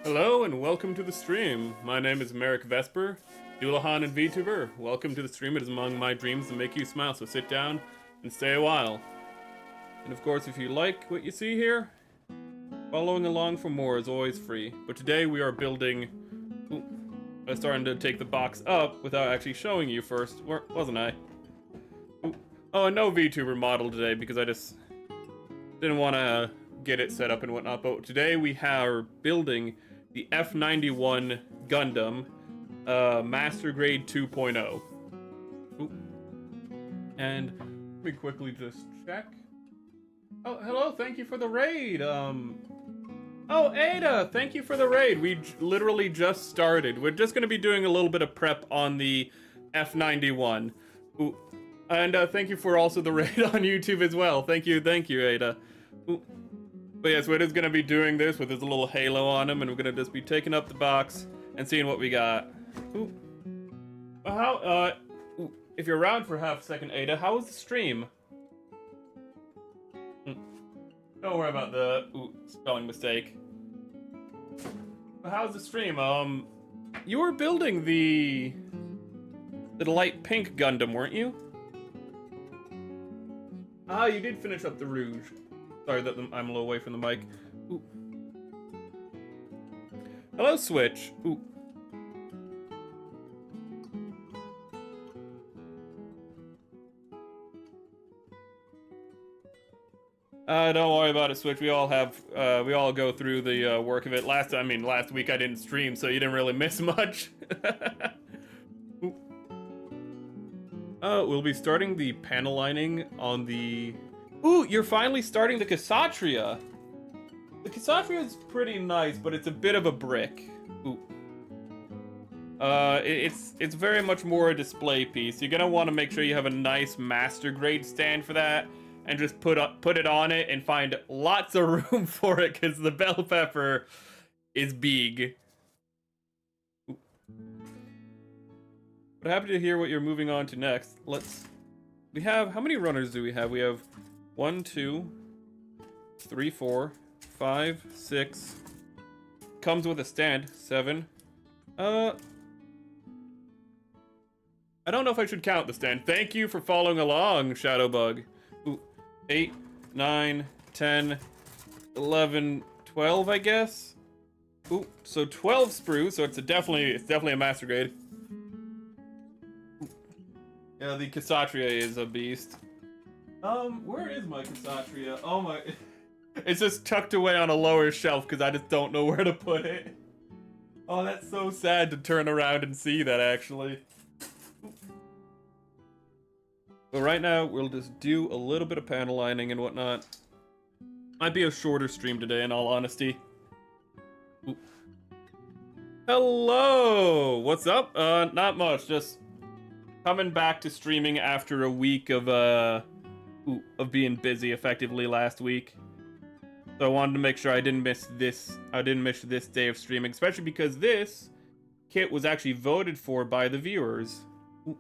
Hello and welcome to the stream. My name is Merrick Vesper, Doulahan and VTuber. Welcome to the stream. It is among my dreams to make you smile, so sit down and stay a while. And of course, if you like what you see here, following along for more is always free. But today we are building... Ooh, I was starting to take the box up without actually showing you first, wasn't I? Ooh. Oh, and no VTuber model today because I just didn't want to get it set up and whatnot. But today we are building the F91 Gundam, Master Grade 2.0. Ooh. And let me quickly just check. Oh, hello, thank you for the raid. Oh, Ada, thank you for the raid. We literally just started. We're just gonna be doing a little bit of prep on the F91. Ooh. And thank you for also the raid on YouTube as well. Thank you, Ada. Ooh. But yes, we're just gonna be doing this with his little halo on him, and we're gonna just be taking up the box and seeing what we got. Ooh. Ooh. If you're around for half a second, Ada, how was the stream? Don't worry about the spelling mistake. How's the stream? You were building the light pink Gundam, weren't you? Ah, you did finish up the Rouge. Sorry that I'm a little away from the mic. Ooh. Hello, Switch. Ooh. Don't worry about it, Switch. We all have, we all go through the work of it. Last week I didn't stream, so you didn't really miss much. We'll be starting the panel lining on the... Ooh, you're finally starting the Kshatriya. The Kshatriya is pretty nice, but it's a bit of a brick. Ooh. It's very much more a display piece. You're gonna want to make sure you have a nice master grade stand for that, and just put it on it and find lots of room for it, because the bell pepper is big. Ooh. But happy to hear what you're moving on to next. We have, how many runners do we have? We have 1, 2, 3, 4, 5, 6. Comes with a stand. 7. I don't know if I should count the stand. Thank you for following along, Shadowbug. Ooh, 8, 9, 10, 11, 12, I guess. Ooh, so 12 sprue, so it's definitely a master grade. Ooh. Yeah, the Kshatriya is a beast. Where is my Kshatriya? Oh my... It's just tucked away on a lower shelf because I just don't know where to put it. Oh, that's so sad to turn around and see that, actually. But right now, we'll just do a little bit of panel lining and whatnot. Might be a shorter stream today, in all honesty. Ooh. Hello! What's up? Not much, just coming back to streaming after a week of being busy effectively last week. So I wanted to make sure I didn't miss this day of streaming, especially because this kit was actually voted for by the viewers. Ooh.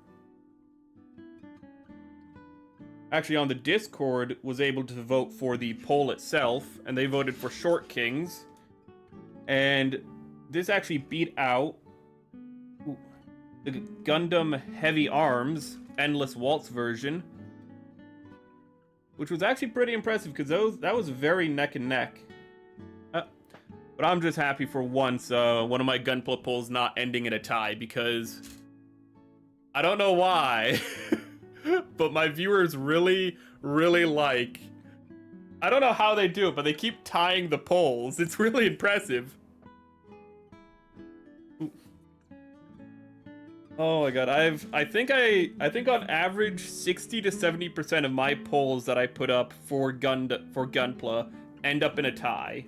Actually, on the Discord, was able to vote for the poll itself, and they voted for Short Kings. And this actually beat out the Gundam Heavy Arms Endless Waltz version, which was actually pretty impressive because that was very neck and neck. But I'm just happy for once one of my Gunpla polls not ending in a tie, because I don't know why, but my viewers really like... I don't know how they do it, but they keep tying the polls. It's really impressive. Oh my god, I think on average 60 to 70% of my polls that I put up for Gunpla end up in a tie.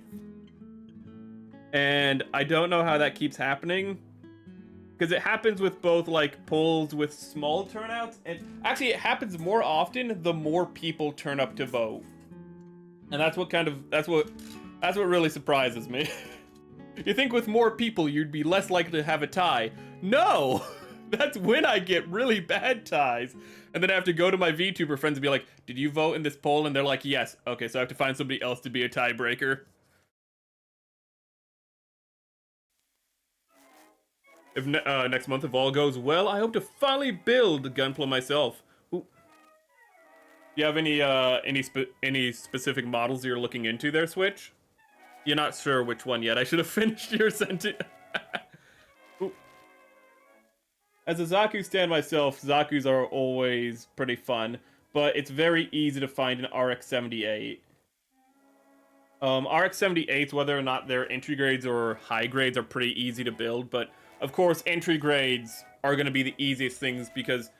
And I don't know how that keeps happening, because it happens with both like polls with small turnouts, and actually it happens more often the more people turn up to vote. And that's what really surprises me. You think with more people you'd be less likely to have a tie. No! That's when I get really bad ties. And then I have to go to my VTuber friends and be like, did you vote in this poll? And they're like, yes. Okay, so I have to find somebody else to be a tiebreaker. if next month if all goes well, I hope to finally build Gunpla myself. Ooh. Do you have any specific models you're looking into there, Switch? You're not sure which one yet. I should have finished your sentence. As a Zaku stan myself, Zakus are always pretty fun, but it's very easy to find an RX-78. RX-78s, whether or not they're entry grades or high grades, are pretty easy to build, but of course entry grades are going to be the easiest things because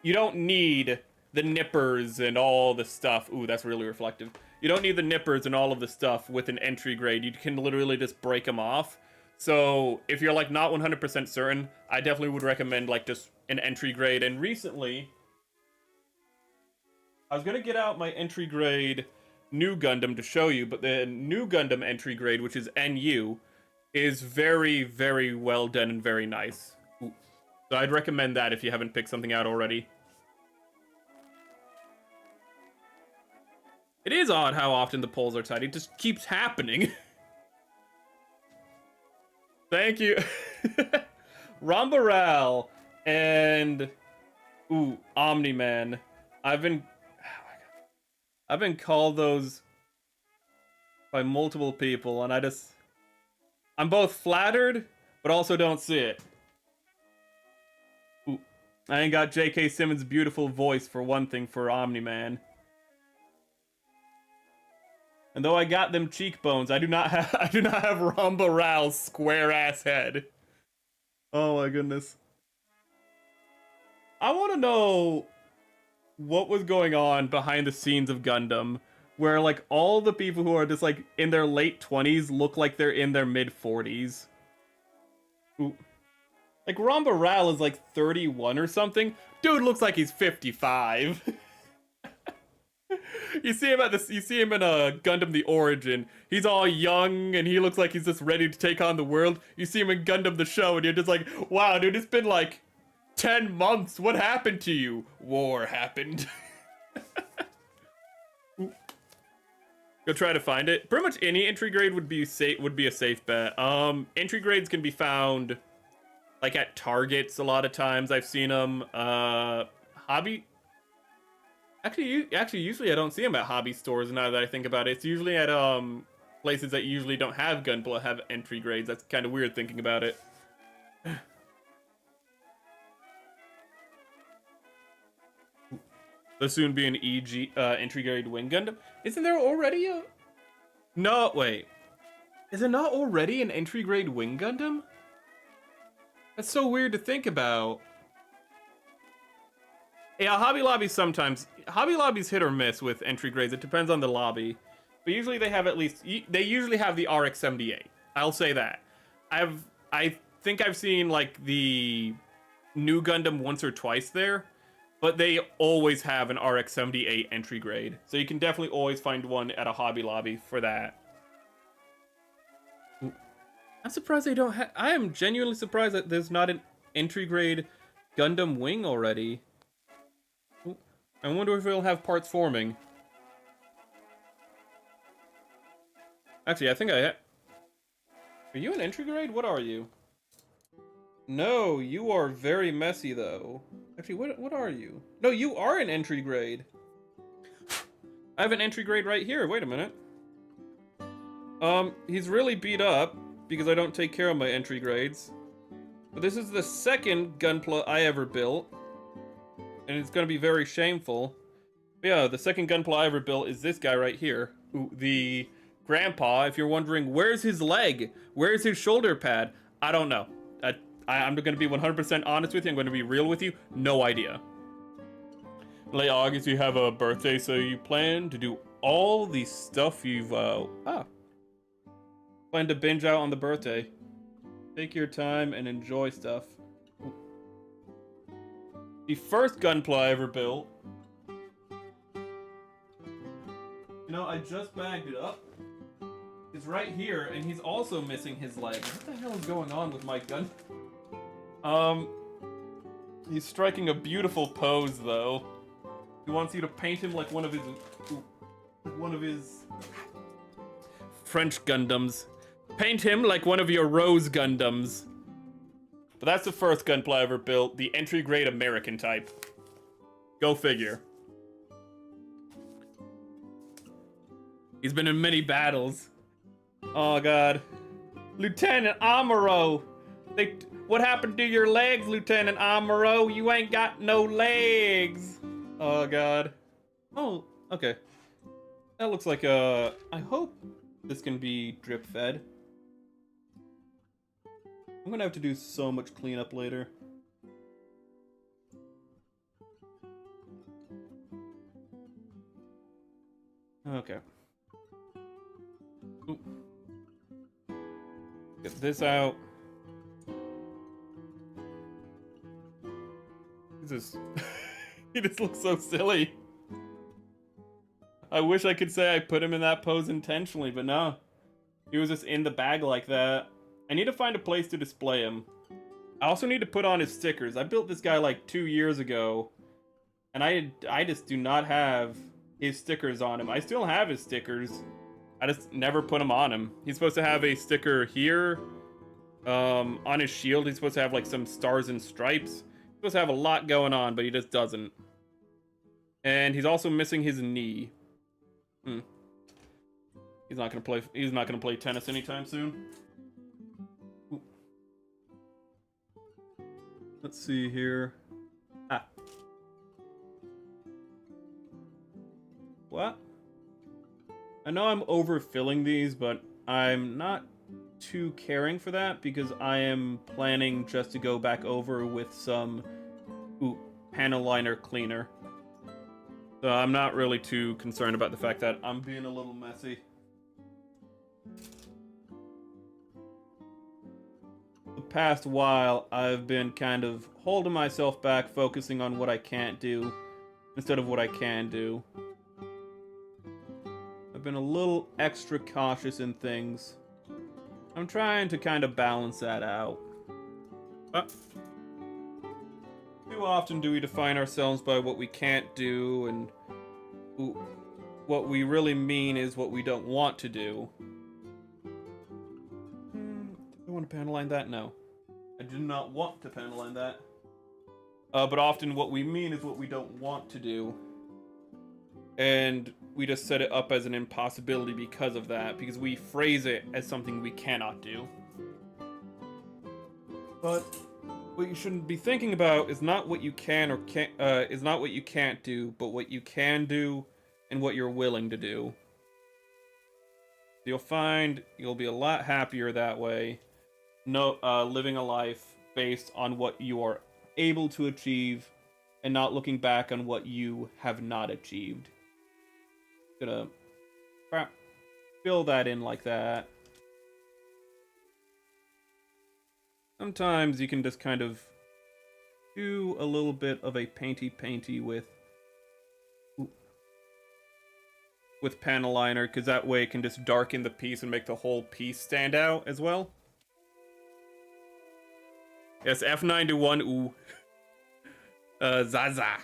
you don't need the nippers and all the stuff. Ooh, that's really reflective. You don't need the nippers and all of the stuff with an entry grade. You can literally just break them off. So if you're like not 100% certain, I definitely would recommend like just an entry grade. And recently, I was gonna get out my entry grade new Gundam to show you, but the new Gundam entry grade, which is NU, is very, very well done and very nice. Ooh. So I'd recommend that if you haven't picked something out already. It is odd how often the polls are tied. It just keeps happening. Thank you. Rambaral and Omni-Man. I've been called those by multiple people, and I'm both flattered, but also don't see it. Ooh. I ain't got J.K. Simmons' beautiful voice for one thing for Omni-Man. And though I got them cheekbones, I do not have Ramba Rao's square ass head. Oh my goodness. I want to know what was going on behind the scenes of Gundam, where like all the people who are just like in their late 20s look like they're in their mid 40s. Ooh. Like Ramba Rao is like 31 or something. Dude looks like he's 55. You see him in Gundam The Origin. He's all young and he looks like he's just ready to take on the world. You see him in Gundam the Show and you're just like, wow, dude, it's been like 10 months. What happened to you? War happened. Go try to find it. Pretty much any entry grade would be a safe bet. Entry grades can be found like at Targets a lot of times. I've seen them. Hobby. Actually, usually I don't see them at hobby stores now that I think about it. It's usually at places that usually don't have Gunpla have entry grades. That's kind of weird thinking about it. There'll soon be an EG entry grade Wing Gundam. Isn't there already a? No, wait. Is there not already an entry grade Wing Gundam? That's so weird to think about. Yeah, Hobby Lobby's hit or miss with entry grades. It depends on the lobby. But usually they have they usually have the RX-78. I'll say that. I think I've seen like the new Gundam once or twice there, but they always have an RX-78 entry grade. So you can definitely always find one at a Hobby Lobby for that. I'm surprised they don't have... I am genuinely surprised that there's not an entry grade Gundam Wing already. I wonder if it'll have parts forming. Actually, I think Are you an entry grade? What are you? No, you are very messy, though. Actually, what are you? No, you are an entry grade. I have an entry grade right here. Wait a minute. He's really beat up because I don't take care of my entry grades. But this is the second Gunpla I ever built. And it's gonna be very shameful. But yeah, the second Gunpla I ever built is this guy right here. Ooh, the grandpa. If you're wondering, where's his leg? Where's his shoulder pad? I don't know. I'm gonna be 100% honest with you. I'm gonna be real with you. No idea. Late August, you have a birthday, so you plan to do all the stuff you've plan to binge out on the birthday. Take your time and enjoy stuff. The first Gunpla I ever built. You know, I just bagged it up. It's right here, and he's also missing his leg. What the hell is going on with my gun? He's striking a beautiful pose, though. He wants you to paint him like one of his French Gundams. Paint him like one of your Rose Gundams. But that's the first gunpla I ever built, the entry-grade American type. Go figure. He's been in many battles. Oh god. Lieutenant Amuro! What happened to your legs, Lieutenant Amuro? You ain't got no legs! Oh god. Oh, okay. That looks like I hope this can be drip fed. I'm gonna have to do so much cleanup later. Okay. Ooh. Get this out. Jesus. He just looks so silly. I wish I could say I put him in that pose intentionally, but no. He was just in the bag like that. I need to find a place to display him. I also need to put on his stickers. I built this guy like 2 years ago, and I just do not have his stickers on him. I still have his stickers. I just never put them on him. He's supposed to have a sticker here. On his shield, he's supposed to have like some stars and stripes. He's supposed to have a lot going on, but he just doesn't. And he's also missing his knee. He's not gonna play tennis anytime soon. Ooh. Let's see here. Ah. What? I know I'm overfilling these, but I'm not too caring for that because I am planning just to go back over with some panel liner cleaner. So I'm not really too concerned about the fact that I'm being a little messy. The past while, I've been kind of holding myself back, focusing on what I can't do instead of what I can do. I've been a little extra cautious in things. I'm trying to kind of balance that out. But too often do we define ourselves by what we can't do, and what we really mean is what we don't want to do. Do I want to panel line that? No. I do not want to panel line that. But often what we mean is what we don't want to do. And we just set it up as an impossibility because of that, because we phrase it as something we cannot do. But what you shouldn't be thinking about is not what you can or can't is not what you can't do, but what you can do and what you're willing to do. You'll find you'll be a lot happier that way. Living a life based on what you are able to achieve and not looking back on what you have not achieved. Gonna fill that in like that. Sometimes you can just kind of do a little bit of a painty with panel liner, because that way it can just darken the piece and make the whole piece stand out as well. Yes, F91, ooh. Zaza.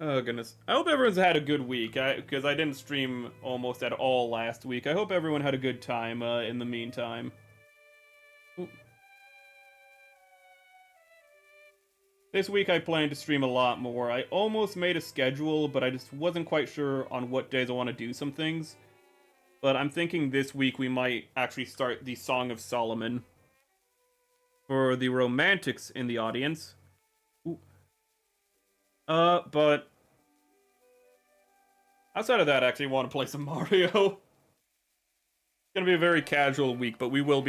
Oh goodness. I hope everyone's had a good week, because I didn't stream almost at all last week. I hope everyone had a good time in the meantime. Ooh. This week I plan to stream a lot more. I almost made a schedule, but I just wasn't quite sure on what days I want to do some things. But I'm thinking this week we might actually start the Song of Solomon. For the romantics in the audience. Ooh. But outside of that, I actually want to play some Mario. It's gonna be a very casual week, but we will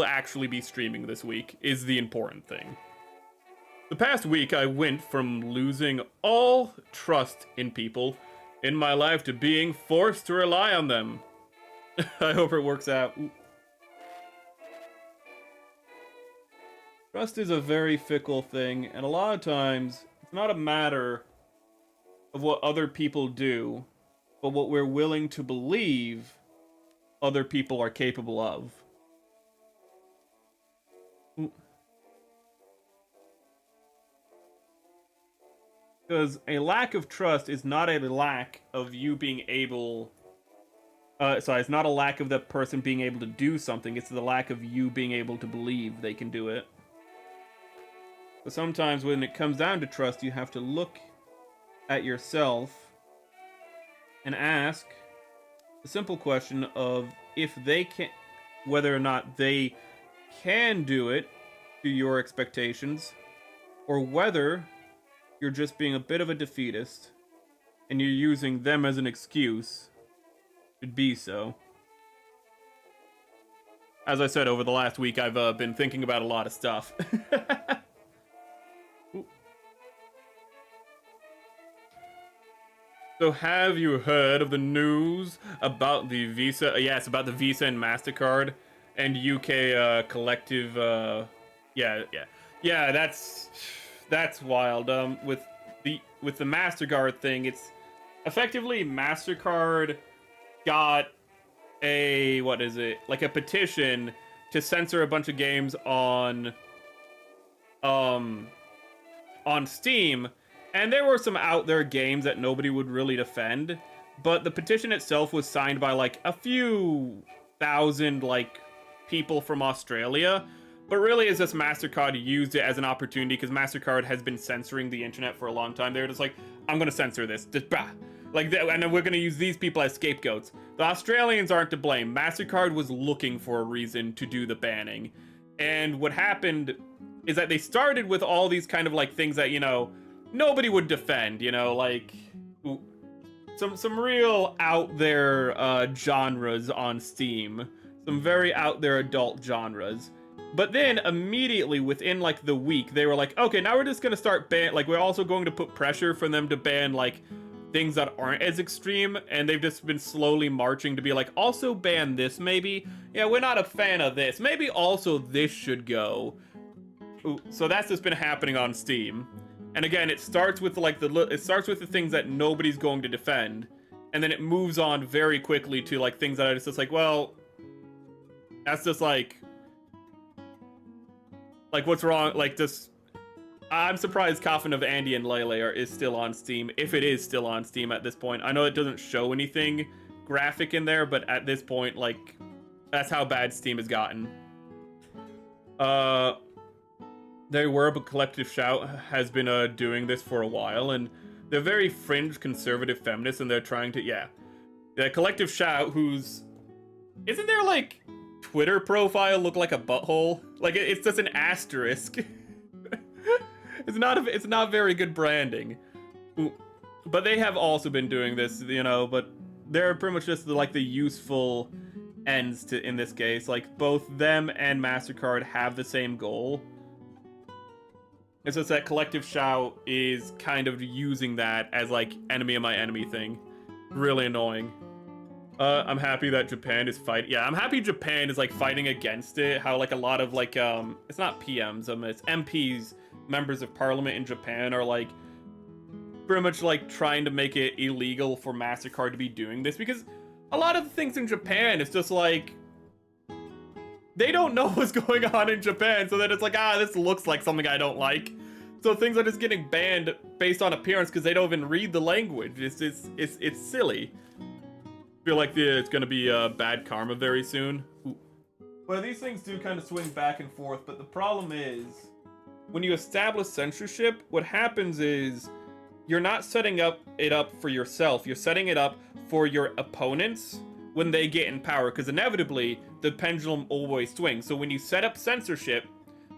actually be streaming this week, is the important thing. The past week, I went from losing all trust in people in my life to being forced to rely on them. I hope it works out. Ooh. Trust is a very fickle thing, and a lot of times, it's not a matter of what other people do, but what we're willing to believe other people are capable of. Because a lack of trust is not a lack of you being able Sorry, it's not a lack of the person being able to do something, it's the lack of you being able to believe they can do it. But sometimes when it comes down to trust, you have to look at yourself and ask the simple question of if they can, whether or not they can do it to your expectations, or whether you're just being a bit of a defeatist and you're using them as an excuse to be so. As I said, over the last week, I've been thinking about a lot of stuff. So have you heard of the news about the Visa? Yes, about the Visa and MasterCard and UK collective. Yeah. That's wild. With the MasterCard thing, it's effectively MasterCard got a like a petition to censor a bunch of games on Steam. And there were some out there games that nobody would really defend, but the petition itself was signed by like a few thousand like people from Australia. But really, it's just MasterCard used it as an opportunity because MasterCard has been censoring the internet for a long time. They were just like, I'm gonna censor this, just bah. Like, and then we're gonna use these people as scapegoats. The Australians aren't to blame. MasterCard was looking for a reason to do the banning, and what happened is that they started with all these kind of like things that, you know, nobody would defend, you know, like some real out there genres on Steam, some very out there adult genres. But then immediately within like the week, they were like, okay, now we're just gonna start we're also going to put pressure for them to ban like things that aren't as extreme, and they've just been slowly marching to be like, also ban this maybe. Yeah, we're not a fan of this. Maybe also this should go. So that's just been happening on Steam. And again, it starts with like the things that nobody's going to defend, and then it moves on very quickly to like things that are just like, well, that's just like what's wrong? Like this, I'm surprised Coffin of Andy and Lele is still on Steam, if it is still on Steam at this point. I know it doesn't show anything graphic in there, but at this point, like, that's how bad Steam has gotten. They were, but Collective Shout has been doing this for a while, and they're very fringe conservative feminists, and they're trying to, yeah. The Collective Shout, who's... Isn't their, like, Twitter profile look like a butthole? Like, it's just an asterisk. It's not very good branding. But they have also been doing this, you know, but they're pretty much just, like, the useful ends to, in this case. Like, both them and MasterCard have the same goal. It's just that Collective Shout is kind of using that as, like, enemy of my enemy thing. Really annoying. I'm happy that Japan is fighting. Yeah, I'm happy Japan is, like, fighting against it. How, like, a lot of, like, it's not PMs, it's MPs, members of parliament in Japan are, like, pretty much, like, trying to make it illegal for MasterCard to be doing this. Because a lot of the things in Japan, it's just, like, they don't know what's going on in Japan, so that it's like, this looks like something I don't like. So things are just getting banned based on appearance because they don't even read the language. It's silly. I feel like it's gonna be bad karma very soon. Ooh. Well, these things do kind of swing back and forth, but the problem is, when you establish censorship, what happens is, you're not setting it up for yourself, you're setting it up for your opponents when they get in power, because inevitably, the pendulum always swings. So when you set up censorship,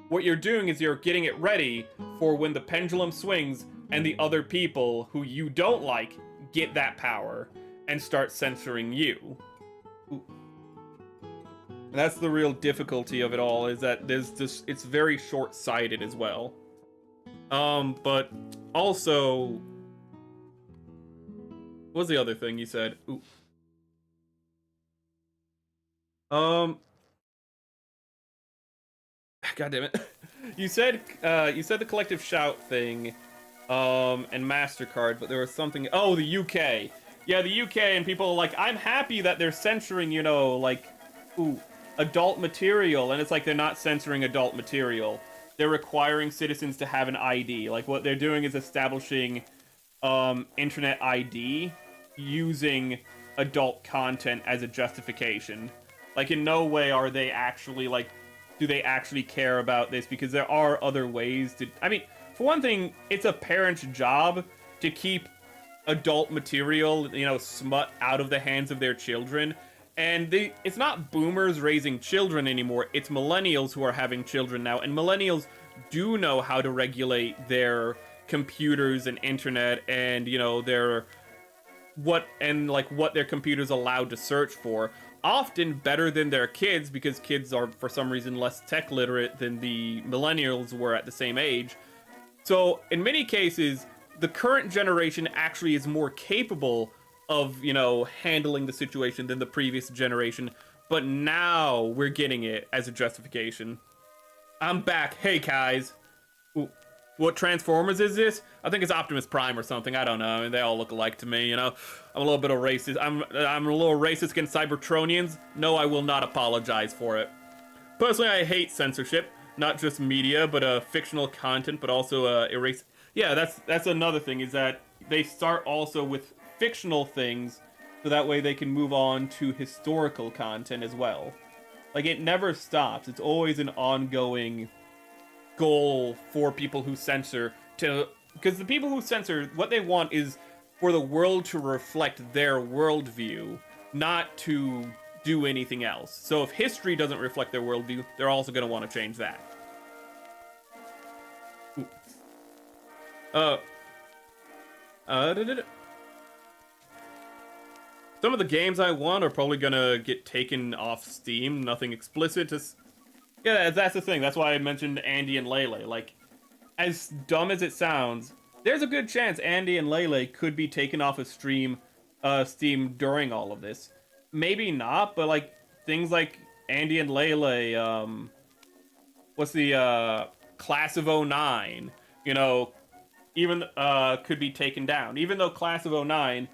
what you're doing is you're getting it ready for when the pendulum swings and the other people who you don't like get that power and start censoring you. Ooh. And that's the real difficulty of it all, is that it's very short-sighted as well. But also, what was the other thing you said? Ooh. God damn it. You said the Collective Shout thing, and MasterCard, but there was something. Oh, the UK. Yeah, the UK, and people are like, I'm happy that they're censoring, you know, like, adult material, and it's like they're not censoring adult material. They're requiring citizens to have an ID. Like, what they're doing is establishing internet ID using adult content as a justification. Like, in no way are they actually, like, do they actually care about this? Because there are other ways to... I mean, for one thing, it's a parent's job to keep adult material, you know, smut out of the hands of their children. And it's not boomers raising children anymore, it's millennials who are having children now. And millennials do know how to regulate their computers and internet and, you know, what their computers allowed to search for. Often better than their kids, because kids are, for some reason, less tech literate than the millennials were at the same age. So, in many cases, the current generation actually is more capable of, you know, handling the situation than the previous generation. But now we're getting it as a justification. I'm back. Hey, guys. Ooh. What Transformers is this? I think it's Optimus Prime or something. I don't know. I mean, they all look alike to me, you know? I'm a little bit of racist. I'm a little racist against Cybertronians. No, I will not apologize for it. Personally, I hate censorship. Not just media, but fictional content, but also erase... Yeah, that's another thing, is that they start also with fictional things, so that way they can move on to historical content as well. Like, it never stops. It's always an ongoing goal for people who censor to... Because the people who censor, what they want is for the world to reflect their worldview, not to do anything else. So if history doesn't reflect their worldview, they're also going to want to change that. Some of the games I want are probably gonna get taken off Steam. Nothing explicit. Yeah, that's the thing. That's why I mentioned Andy and Lele. Like, as dumb as it sounds, there's a good chance Andy and Lele could be taken off of Steam during all of this. Maybe not, but like things like Andy and Lele, what's the Class of '09, you know, even could be taken down. Even though Class of '09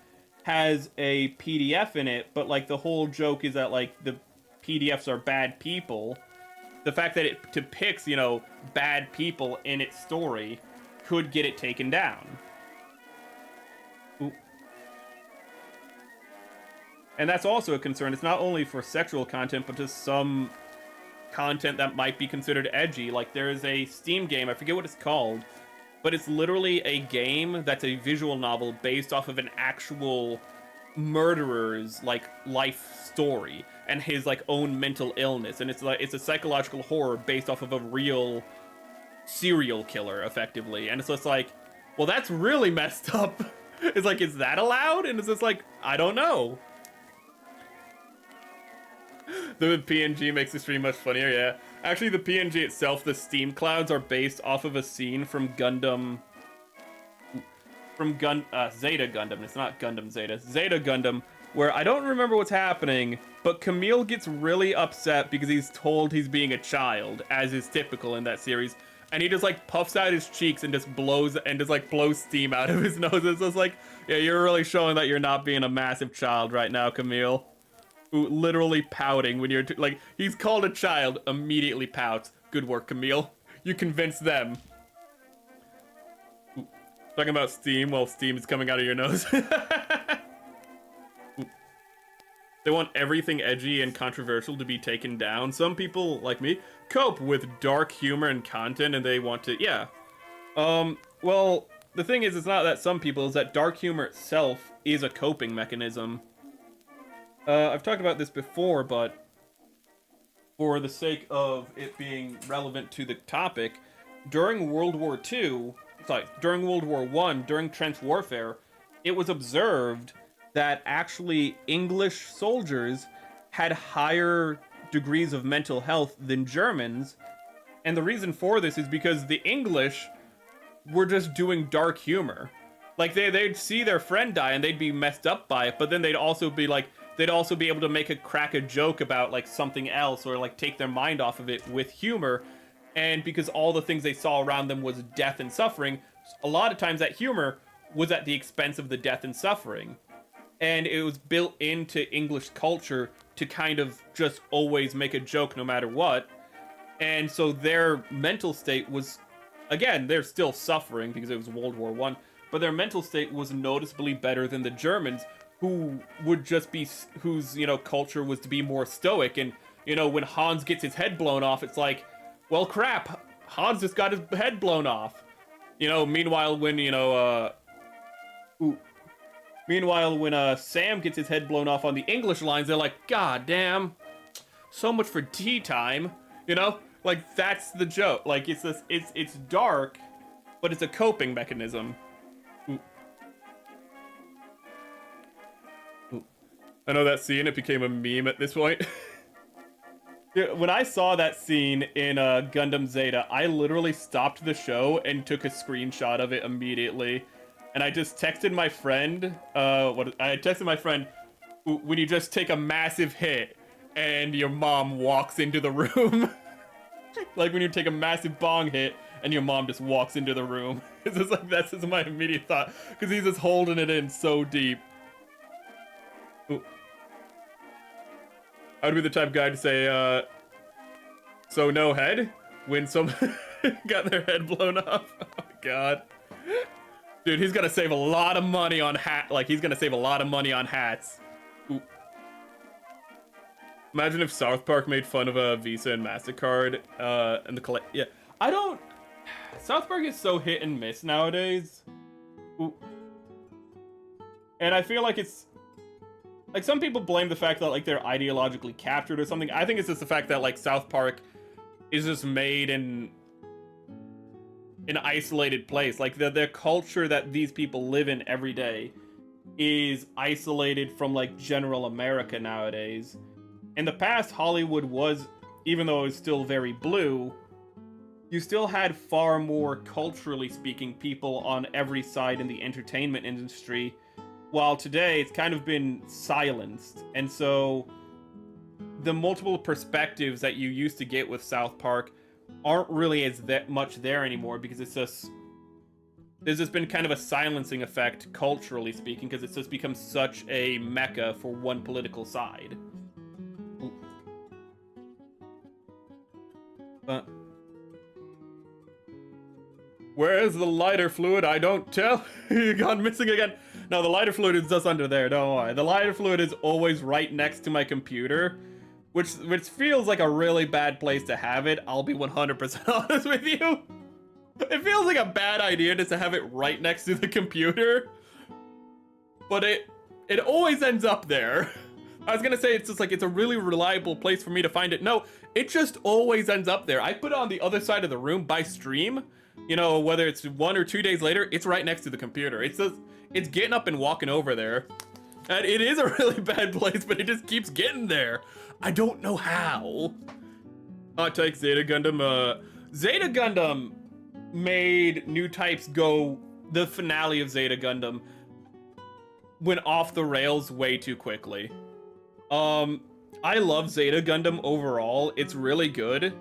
has a PDF in it, but like the whole joke is that like the PDFs are bad people. The fact that it depicts, you know, bad people in its story could get it taken down. Ooh. And that's also a concern. It's not only for sexual content, but just some content that might be considered edgy. Like, there is a Steam game, I forget what it's called, but it's literally a game that's a visual novel based off of an actual murderer's, like, life story and his, like, own mental illness. And it's like, it's a psychological horror based off of a real serial killer, effectively. And it's just like, well, that's really messed up. It's like, is that allowed? And it's just like, I don't know. The PNG makes the stream much funnier, yeah. Actually, the PNG itself, the steam clouds, are based off of a scene from Gundam... Zeta Gundam. It's not Gundam Zeta. Zeta Gundam, where I don't remember what's happening, but Camille gets really upset because he's told he's being a child, as is typical in that series. And he just, like, puffs out his cheeks and just blows steam out of his nose. It's just like, yeah, you're really showing that you're not being a massive child right now, Camille. Ooh, literally pouting when you're, like, he's called a child, immediately pouts. Good work, Camille. You convinced them. Ooh, talking about steam while steam is coming out of your nose. They want everything edgy and controversial to be taken down. Some people, like me, cope with dark humor and content, and they want to, yeah. Well, the thing is, it's not that some people, it's that dark humor itself is a coping mechanism. I've talked about this before, but for the sake of it being relevant to the topic, during World War II, during World War I, during trench warfare, it was observed that actually English soldiers had higher degrees of mental health than Germans. And the reason for this is because the English were just doing dark humor. Like, they'd see their friend die and they'd be messed up by it, but then they'd also be able to crack a joke about, like, something else, or, like, take their mind off of it with humor. And because all the things they saw around them was death and suffering, a lot of times that humor was at the expense of the death and suffering. And it was built into English culture to kind of just always make a joke no matter what. And so their mental state was, again, they're still suffering because it was World War I, but their mental state was noticeably better than the Germans, who would just be, whose, culture was to be more stoic. And, when Hans gets his head blown off, it's like, well, crap, Hans just got his head blown off. Meanwhile, when, Sam gets his head blown off on the English lines, they're like, God damn, so much for tea time, Like, that's the joke. Like, it's dark, but it's a coping mechanism. Ooh. Ooh. I know that scene, it became a meme at this point. When I saw that scene in Gundam Zeta, I literally stopped the show and took a screenshot of it immediately. And I just texted my friend, when you just take a massive hit and your mom walks into the room. Like when you take a massive bong hit and your mom just walks into the room. It's just like, that's just my immediate thought. Because he's just holding it in so deep. Ooh. I would be the type of guy to say, so no head? When someone got their head blown off? Oh my god. Dude, he's gonna save a lot of money on he's gonna save a lot of money on hats. Ooh. Imagine if South Park made fun of a Visa and MasterCard, and yeah. South Park is so hit and miss nowadays. Ooh. And I feel like it's, like, some people blame the fact that, like, they're ideologically captured or something. I think it's just the fact that, like, South Park is just made in an isolated place. Like, the culture that these people live in every day is isolated from, like, general America nowadays. In the past, Hollywood was, even though it was still very blue, you still had far more, culturally speaking, people on every side in the entertainment industry, while today it's kind of been silenced. And so the multiple perspectives that you used to get with South Park aren't really as much there anymore, because it's just, there's just been kind of a silencing effect, culturally speaking, because it's just become such a mecca for one political side. Where's the lighter fluid? I don't tell. You gone missing again. No, the lighter fluid is just under there, don't worry. The lighter fluid is always right next to my computer, which feels like a really bad place to have it. I'll be 100% honest with you. It feels like a bad idea just to have it right next to the computer, but it always ends up there. I was gonna say it's just like, it's a really reliable place for me to find it. No, it just always ends up there. I put it on the other side of the room by stream. Whether it's 1 or 2 days later, it's right next to the computer. It's just, it's getting up and walking over there. And it is a really bad place, but it just keeps getting there. I don't know how. Hot take, Zeta Gundam. Zeta Gundam made new types go, the finale of Zeta Gundam went off the rails way too quickly. I love Zeta Gundam overall. It's really good.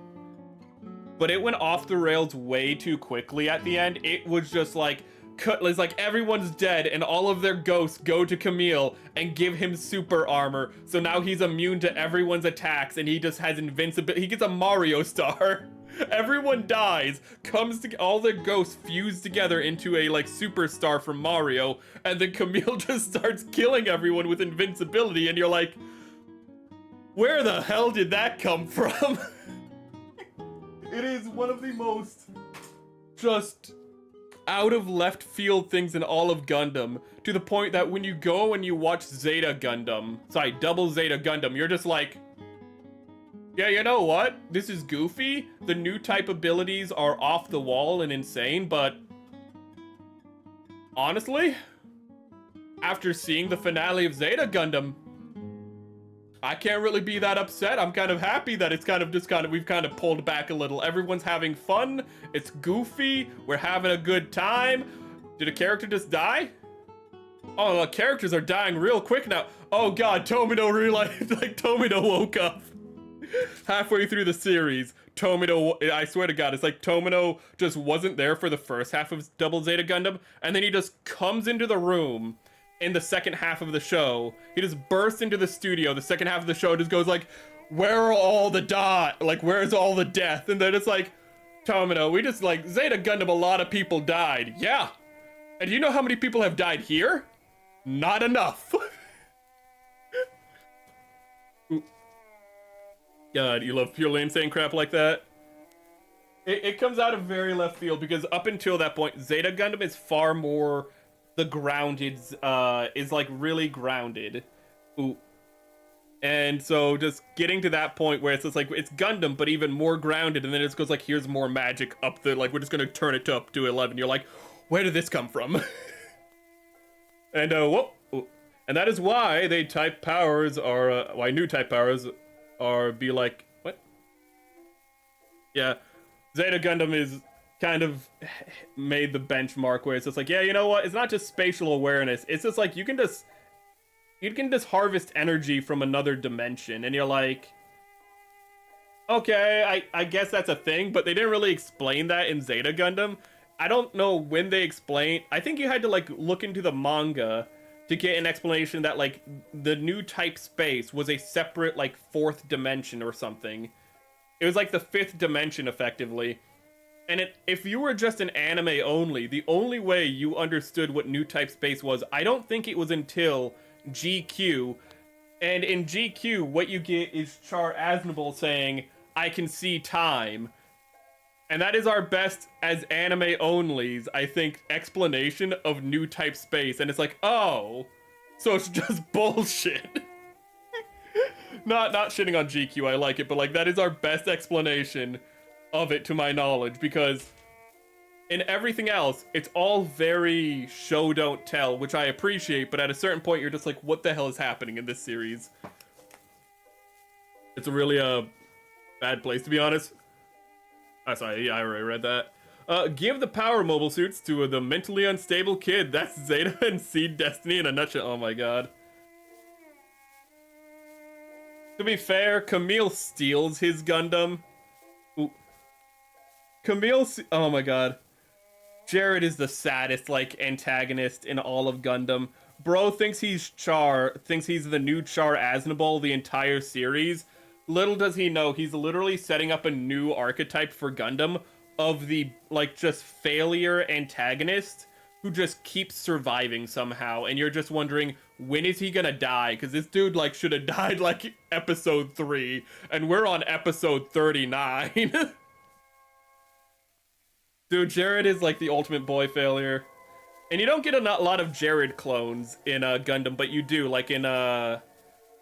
But it went off the rails way too quickly at the end. It was just like, it's like everyone's dead and all of their ghosts go to Camille and give him super armor. So now he's immune to everyone's attacks and he just has invincibility. He gets a Mario star. Everyone dies, all the ghosts fuse together into a, like, superstar from Mario, and then Camille just starts killing everyone with invincibility, and you're like, where the hell did that come from? It is one of the most just out of left field things in all of Gundam, to the point that when you go and you watch Double Zeta Gundam, you're just like, yeah, you know what? This is goofy. The new type abilities are off the wall and insane, but honestly, after seeing the finale of Zeta Gundam, I can't really be that upset. I'm kind of happy that it's we've kind of pulled back a little. Everyone's having fun. It's goofy. We're having a good time. Did a character just die? Oh, the characters are dying real quick now. Oh god, Tomino realized, like, Tomino woke up. Halfway through the series, Tomino, I swear to god, it's like Tomino just wasn't there for the first half of Double Zeta Gundam, and then he just comes into the room in the second half of the show. He just bursts into the studio. The second half of the show just goes like, where are all the where's all the death? And then it's like, Tomino, we just, like, Zeta Gundam, a lot of people died. Yeah. And do you know how many people have died here? Not enough. Ooh. God, you love purely insane crap like that? It comes out of very left field because up until that point, Zeta Gundam is far more the grounded, is like really grounded. Ooh. And so just getting to that point where it's just like, it's Gundam, but even more grounded, and then it just goes like, here's more magic up the, like, we're just gonna turn it up to 11. You're like, where did this come from? And, whoop. And that is why they type powers are, why new type powers are be like, what? Yeah, Zeta Gundam is kind of made the benchmark where it's just like, yeah, you know what? It's not just spatial awareness. It's just like, you can just harvest energy from another dimension, and you're like, okay, I guess that's a thing, but they didn't really explain that in Zeta Gundam. I don't know when they explained. I think you had to like look into the manga to get an explanation that like the new type space was a separate like fourth dimension or something. It was like the fifth dimension effectively. And if you were just an anime only, the only way you understood what new type space was, I don't think it was until GQ. And in GQ, what you get is Char Aznable saying, I can see time. And that is our best, as anime onlys, I think, explanation of new type space. And it's like, oh, so it's just bullshit. Not shitting on GQ, I like it, but like that is our best explanation of it to my knowledge, because in everything else, it's all very show don't tell, which I appreciate, but at a certain point you're just like, what the hell is happening in this series? It's a really bad place, to be honest. Oh, sorry, yeah, I already read that. Give the power mobile suits to the mentally unstable kid. That's Zeta and Seed Destiny in a nutshell. Oh my god. To be fair, Camille steals his Gundam. Ooh. Oh my god. Jared is the saddest, like, antagonist in all of Gundam. Bro thinks he's the new Char Aznable the entire series. Little does he know, he's literally setting up a new archetype for Gundam of the, like, just failure antagonist who just keeps surviving somehow. And you're just wondering, when is he gonna die? Because this dude, like, should have died, like, episode 3. And we're on episode 39. Dude, Jared is, like, the ultimate boy failure. And you don't get a lot of Jared clones in Gundam, but you do. Like, in,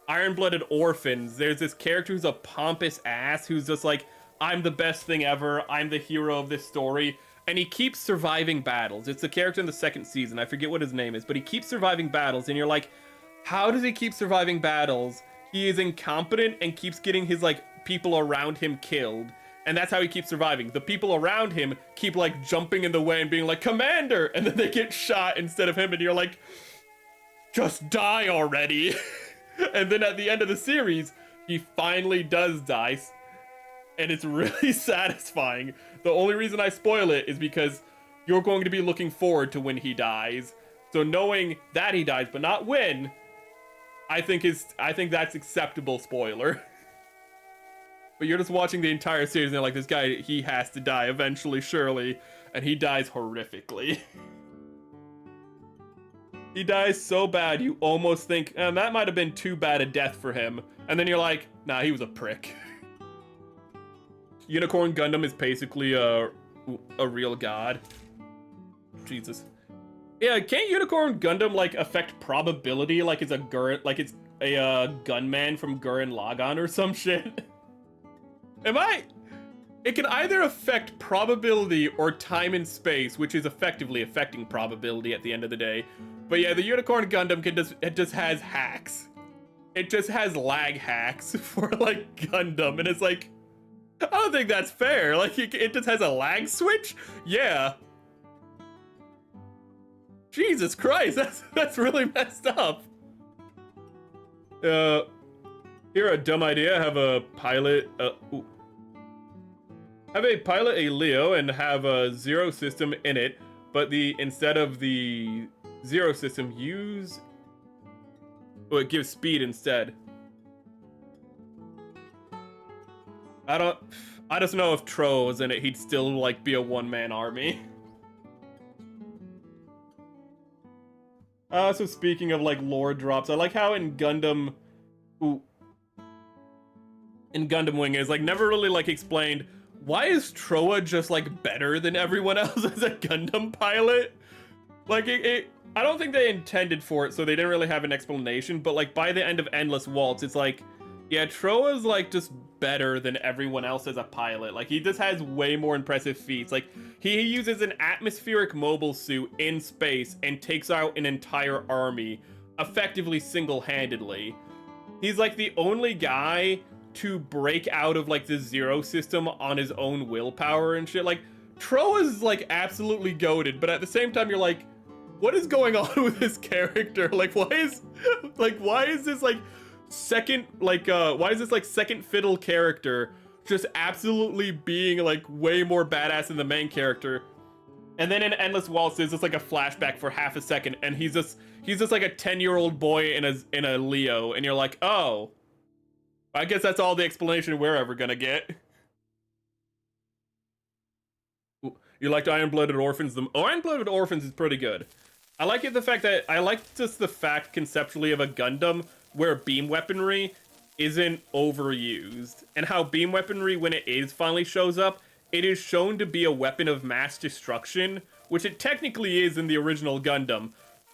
Iron-Blooded Orphans, there's this character who's a pompous ass who's just like, I'm the best thing ever, I'm the hero of this story, and he keeps surviving battles. It's the character in the second season, I forget what his name is, but he keeps surviving battles, and you're like, how does he keep surviving battles? He is incompetent and keeps getting his, like, people around him killed, and that's how he keeps surviving. The people around him keep, like, jumping in the way and being like, Commander! And then they get shot instead of him, and you're like, just die already! And then at the end of the series, he finally does die. And it's really satisfying. The only reason I spoil it is because you're going to be looking forward to when he dies. So knowing that he dies, but not when, I think that's acceptable spoiler. But you're just watching the entire series and you're like, this guy, he has to die eventually, surely. And he dies horrifically. He dies so bad, you almost think, that might have been too bad a death for him. And then you're like, nah, he was a prick. Unicorn Gundam is basically a real god. Jesus. Yeah, can't Unicorn Gundam, like, affect probability like it's a gunman from Gurren Lagann or some shit? It can either affect probability or time and space, which is effectively affecting probability at the end of the day. But yeah, the Unicorn Gundam it just has hacks. It just has lag hacks for, like, Gundam, and it's like, I don't think that's fair. Like, it just has a lag switch? Yeah. Jesus Christ, that's really messed up. Here, a dumb idea, have a pilot, have a pilot a Leo and have a Zero system in it, but instead of the Zero system, it gives speed instead. I just know if Tro was in it, he'd still, like, be a one-man army. So speaking of, like, lore drops, I like how in Gundam, in Gundam Wing is like never really like explained. Why is Troa just like better than everyone else as a Gundam pilot? Like I don't think they intended for it, so they didn't really have an explanation. But like by the end of Endless Waltz, it's like, yeah, Troa's like just better than everyone else as a pilot. Like he just has way more impressive feats. Like he uses an atmospheric mobile suit in space and takes out an entire army effectively single-handedly. He's like the only guy to break out of like the Zero system on his own willpower and shit. Like Troa's like absolutely goated, but at the same time you're like, what is going on with this character? Like why is this like second fiddle character just absolutely being like way more badass than the main character? And then in Endless Waltz, there's just like a flashback for half a second, and he's just like a 10-year-old boy in a Leo, and you're like, oh, I guess that's all the explanation we're ever gonna get. You liked Iron-Blooded Orphans? Iron-Blooded Orphans is pretty good. I like the fact conceptually of a Gundam where beam weaponry isn't overused, and how beam weaponry, when it finally shows up, it is shown to be a weapon of mass destruction, which it technically is in the original Gundam.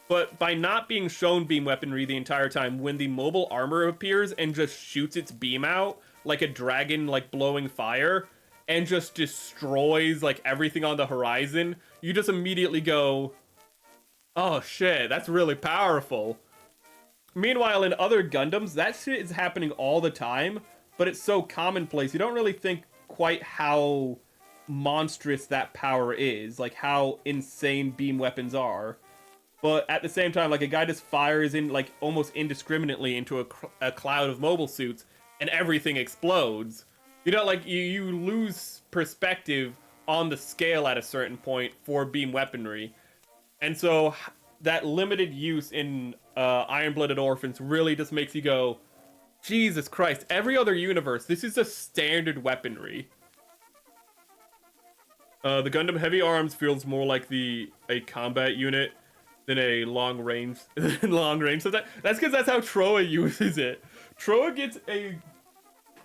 But by not being shown beam weaponry the entire time, when the mobile armor appears and just shoots its beam out like a dragon, like blowing fire, and just destroys like everything on the horizon, you just immediately go, oh shit, that's really powerful. Meanwhile, in other Gundams, that shit is happening all the time, but it's so commonplace, you don't really think quite how monstrous that power is, like how insane beam weapons are. But at the same time, like a guy just fires in like almost indiscriminately into a cloud of mobile suits and everything explodes. You know, like you lose perspective on the scale at a certain point for beam weaponry. And so that limited use in Iron-Blooded Orphans really just makes you go, Jesus Christ, every other universe, this is a standard weaponry. The Gundam Heavy Arms feels more like a combat unit than a long range. So that's because that's how Troa uses it. Troa gets a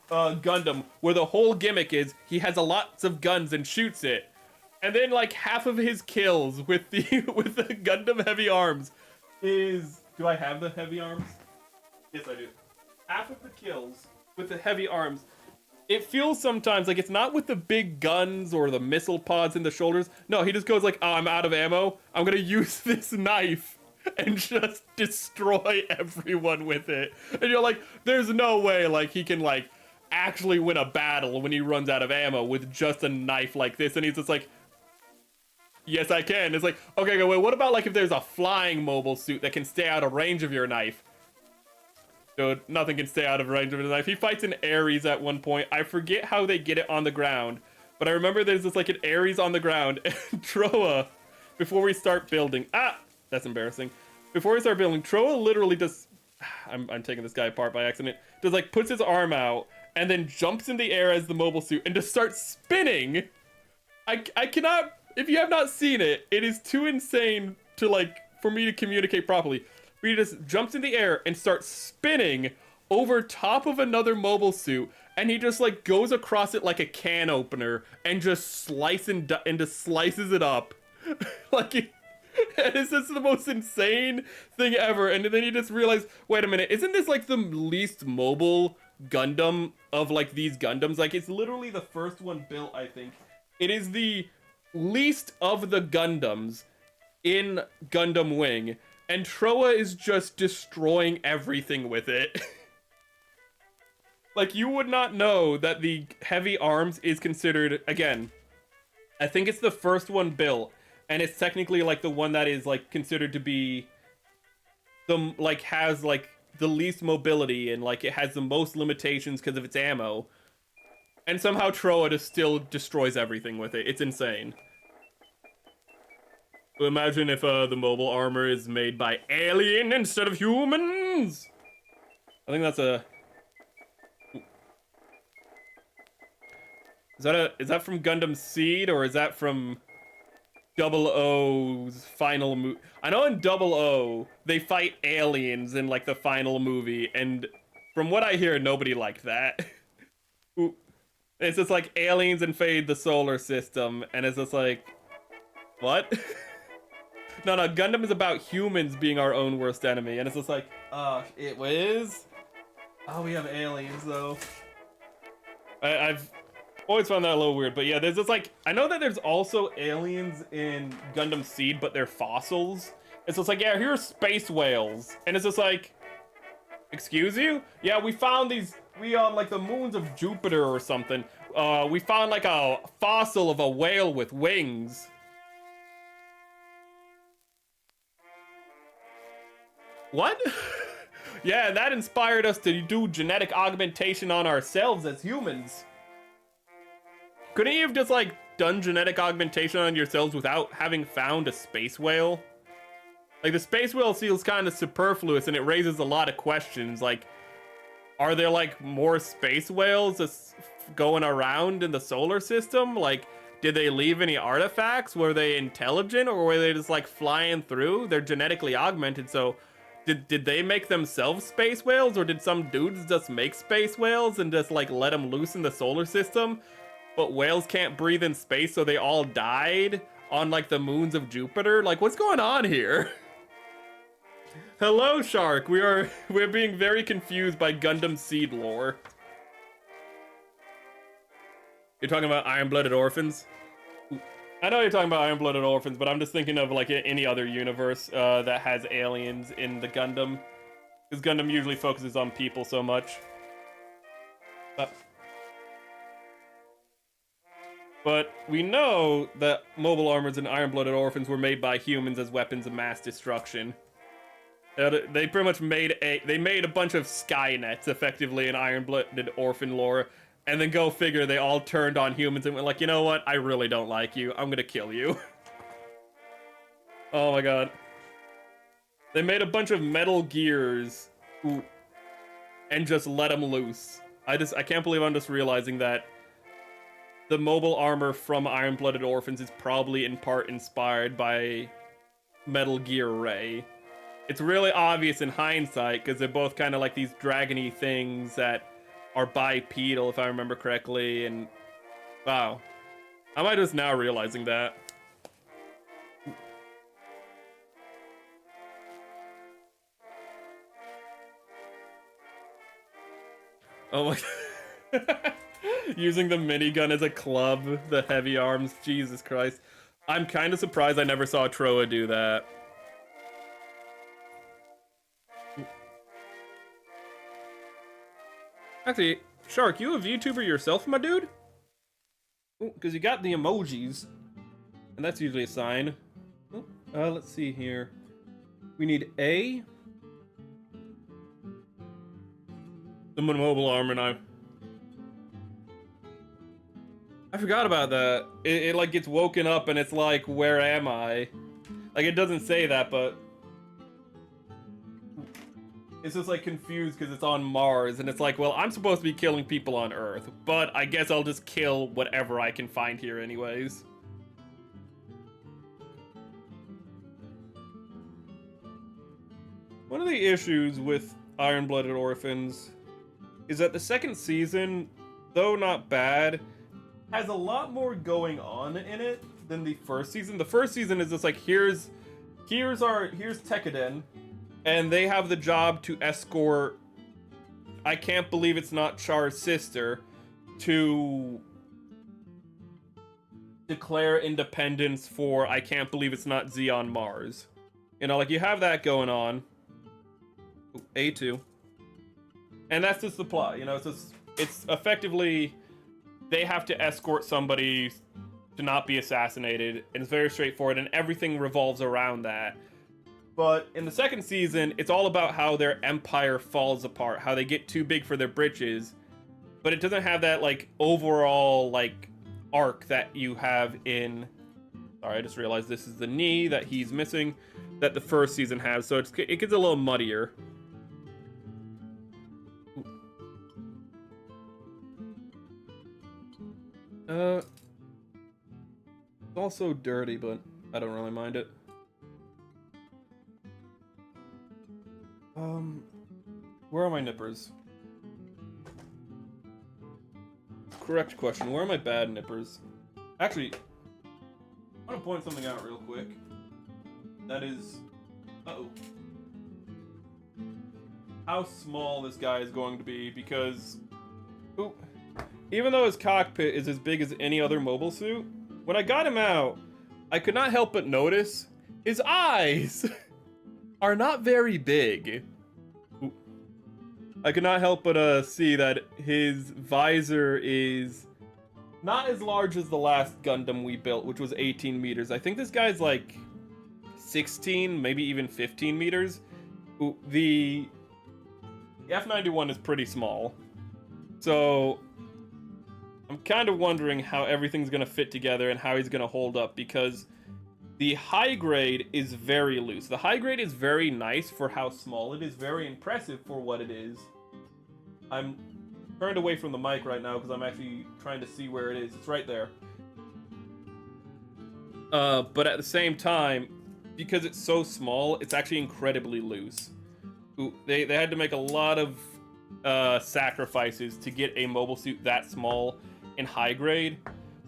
Gundam where the whole gimmick is he has lots of guns and shoots it. And then like half of his kills with the Gundam Heavy Arms is... Do I have the Heavy Arms? Yes, I do. Half of the kills with the Heavy Arms, it feels sometimes like it's not with the big guns or the missile pods in the shoulders. No, he just goes like, oh, I'm out of ammo. I'm gonna use this knife and just destroy everyone with it. And you're like, there's no way like he can like actually win a battle when he runs out of ammo with just a knife like this. And he's just like, yes, I can. It's like, okay, wait, what about like if there's a flying mobile suit that can stay out of range of your knife? Dude, nothing can stay out of range of his knife. He fights an Ares at one point. I forget how they get it on the ground, but I remember there's this like an Ares on the ground, and Troa, before we start building, that's embarrassing. Before we start building, Troa literally just, I'm taking this guy apart by accident, just like puts his arm out and then jumps in the air as the mobile suit and just starts spinning. I cannot, if you have not seen it, it is too insane to like, for me to communicate properly. He just jumps in the air and starts spinning over top of another mobile suit, and he just like goes across it like a can opener and just slices it up. Like, and it's just the most insane thing ever. And then you just realize, wait a minute, isn't this like the least mobile Gundam of like these Gundams? Like, it's literally the first one built, I think. It is the least of the Gundams in Gundam Wing. And Troa is just destroying everything with it. Like, you would not know that the Heavy Arms is considered, again, I think it's the first one built, and it's technically, like, the one that is, like, considered to be the, like, has, like, the least mobility, and, like, it has the most limitations because of its ammo. And somehow Troa just still destroys everything with it. It's insane. Imagine if the mobile armor is made by alien instead of humans. I think that's a... Is that from Gundam Seed, or is that from Double O's final movie? I know in Double O they fight aliens in like the final movie, and from what I hear, nobody liked that. Ooh. It's just like aliens invade the solar system, and it's just like, what? No, no, Gundam is about humans being our own worst enemy, and it's just like, it is? Oh, we have aliens, though. I've always found that a little weird, but yeah, there's just like, I know that there's also aliens in Gundam Seed, but they're fossils. It's just like, yeah, here's space whales, and it's just like, excuse you? Yeah, we found these, we on like the moons of Jupiter or something. We found like a fossil of a whale with wings. What? Yeah, that inspired us to do genetic augmentation on ourselves as humans. Couldn't you have just like done genetic augmentation on yourselves without having found a space whale? Like, the space whale feels kind of superfluous, and it raises a lot of questions. Like, are there like more space whales just going around in the solar system? Like, did they leave any artifacts? Were they intelligent, or were they just like flying through? They're genetically augmented, so did they make themselves space whales, or did some dudes just make space whales and just like let them loose in the solar system? But whales can't breathe in space, so they all died on like the moons of Jupiter? Like, what's going on here? Hello, Shark. We're being very confused by Gundam Seed lore. You're talking about Iron-Blooded Orphans? I know you're talking about Iron-Blooded Orphans, but I'm just thinking of like any other universe that has aliens in the Gundam. Because Gundam usually focuses on people so much. But we know that mobile armors and Iron-Blooded Orphans were made by humans as weapons of mass destruction. They pretty much made a bunch of Skynets effectively in Iron-Blooded Orphan lore, and then go figure they all turned on humans and went like, you know what, I really don't like you, I'm gonna kill you. Oh my god. They made a bunch of Metal Gears and just let them loose. I can't believe I'm just realizing that the mobile armor from Iron-Blooded Orphans is probably in part inspired by Metal Gear Ray. It's really obvious in hindsight, because they're both kind of like these dragony things that are bipedal, if I remember correctly, and wow. Am I just now realizing that? Oh my god. Using the minigun as a club, the heavy arms, Jesus Christ. I'm kind of surprised I never saw Troa do that. Actually, Shark, you a VTuber yourself, my dude? Because you got the emojis. And that's usually a sign. Let's see here. We need A. The mobile armor and I forgot about that. It like gets woken up and it's like, where am I? Like, it doesn't say that, but it's just like confused because it's on Mars, and it's like, well, I'm supposed to be killing people on Earth, but I guess I'll just kill whatever I can find here anyways. One of the issues with Iron-Blooded Orphans is that the second season, though not bad, has a lot more going on in it than the first season. The first season is just like, here's Tekkaden, and they have the job to escort, I can't believe it's not Char's sister, to declare independence for, I can't believe it's not Z on Mars. You know, like, you have that going on. A2. And that's just the plot, you know, it's effectively, they have to escort somebody to not be assassinated, and it's very straightforward, and everything revolves around that. But in the second season, it's all about how their empire falls apart, how they get too big for their britches, but it doesn't have that, like, overall, like, arc that you have in... Sorry, I just realized this is the knee that he's missing, that the first season has, so it gets a little muddier. It's also dirty, but I don't really mind it. Where are my nippers? correct question. Where are my bad nippers? Actually, I want to point something out real quick. That is... Uh-oh. How small this guy is going to be, because... Ooh, even though his cockpit is as big as any other mobile suit, when I got him out, I could not help but notice his eyes are not very big. Ooh. I could not help but see that his visor is not as large as the last Gundam we built, which was 18 meters. I think this guy's like 16, maybe even 15 meters. Ooh, the F91 is pretty small. So I'm kind of wondering how everything's going to fit together and how he's going to hold up, because the high grade is very loose. The high grade is very nice for how small it is, very impressive for what it is. I'm turned away from the mic right now because I'm actually trying to see where it is. It's right there. But at the same time, because it's so small, it's actually incredibly loose. Ooh, they had to make a lot of sacrifices to get a mobile suit that small in high grade.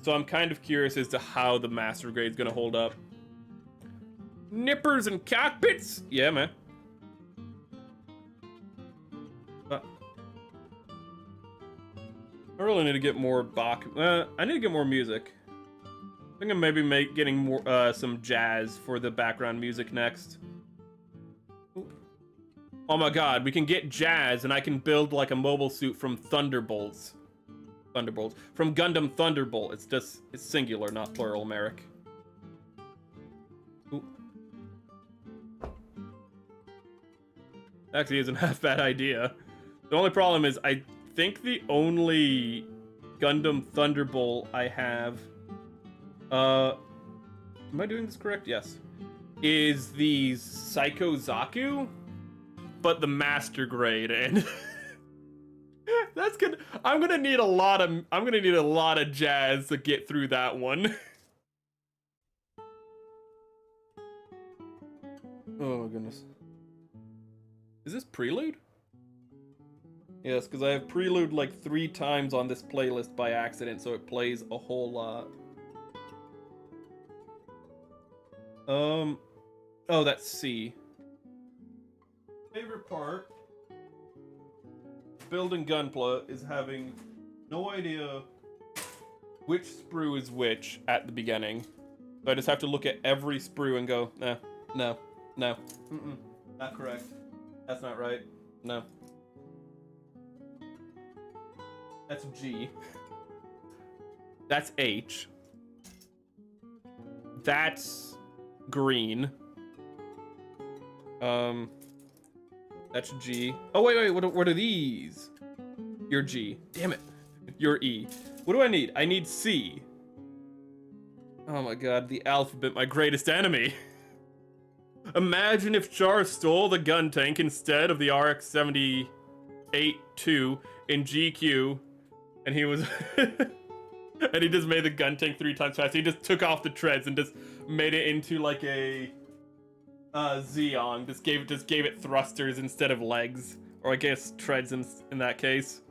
So I'm kind of curious as to how the master grade is going to hold up. Nippers and cockpits? Yeah, man. I really need to get more Bach. I need to get more music. I think I'm maybe getting more some jazz for the background music next. Ooh. Oh my god, we can get jazz and I can build like a mobile suit from Thunderbolts. From Gundam Thunderbolt. It's singular, not plural, Merrick. Ooh. Actually isn't half bad idea. The only problem is I think the only Gundam Thunderbolt I have, am I doing this correct? Yes. Is the Psycho Zaku, but the master grade, and that's good. I'm gonna need a lot of jazz to get through that one. Oh my goodness. Is this Prelude? Yes, because I have Prelude like 3 times on this playlist by accident, so it plays a whole lot. Oh, that's C. Favorite part building Gunpla is having no idea which sprue is which at the beginning. So I just have to look at every sprue and go, no, not correct. That's not right. No. That's G. That's H. That's green. That's G. Oh, wait, what are these? You're G. Damn it. You're E. What do I need? I need C. Oh my god, the alphabet, my greatest enemy. Imagine if Char stole the gun tank instead of the RX-78-2 in GQ, and he was... and he just made the gun tank 3 times faster. He just took off the treads and just made it into like a Zeong. Just gave it thrusters instead of legs, or I guess treads in that case.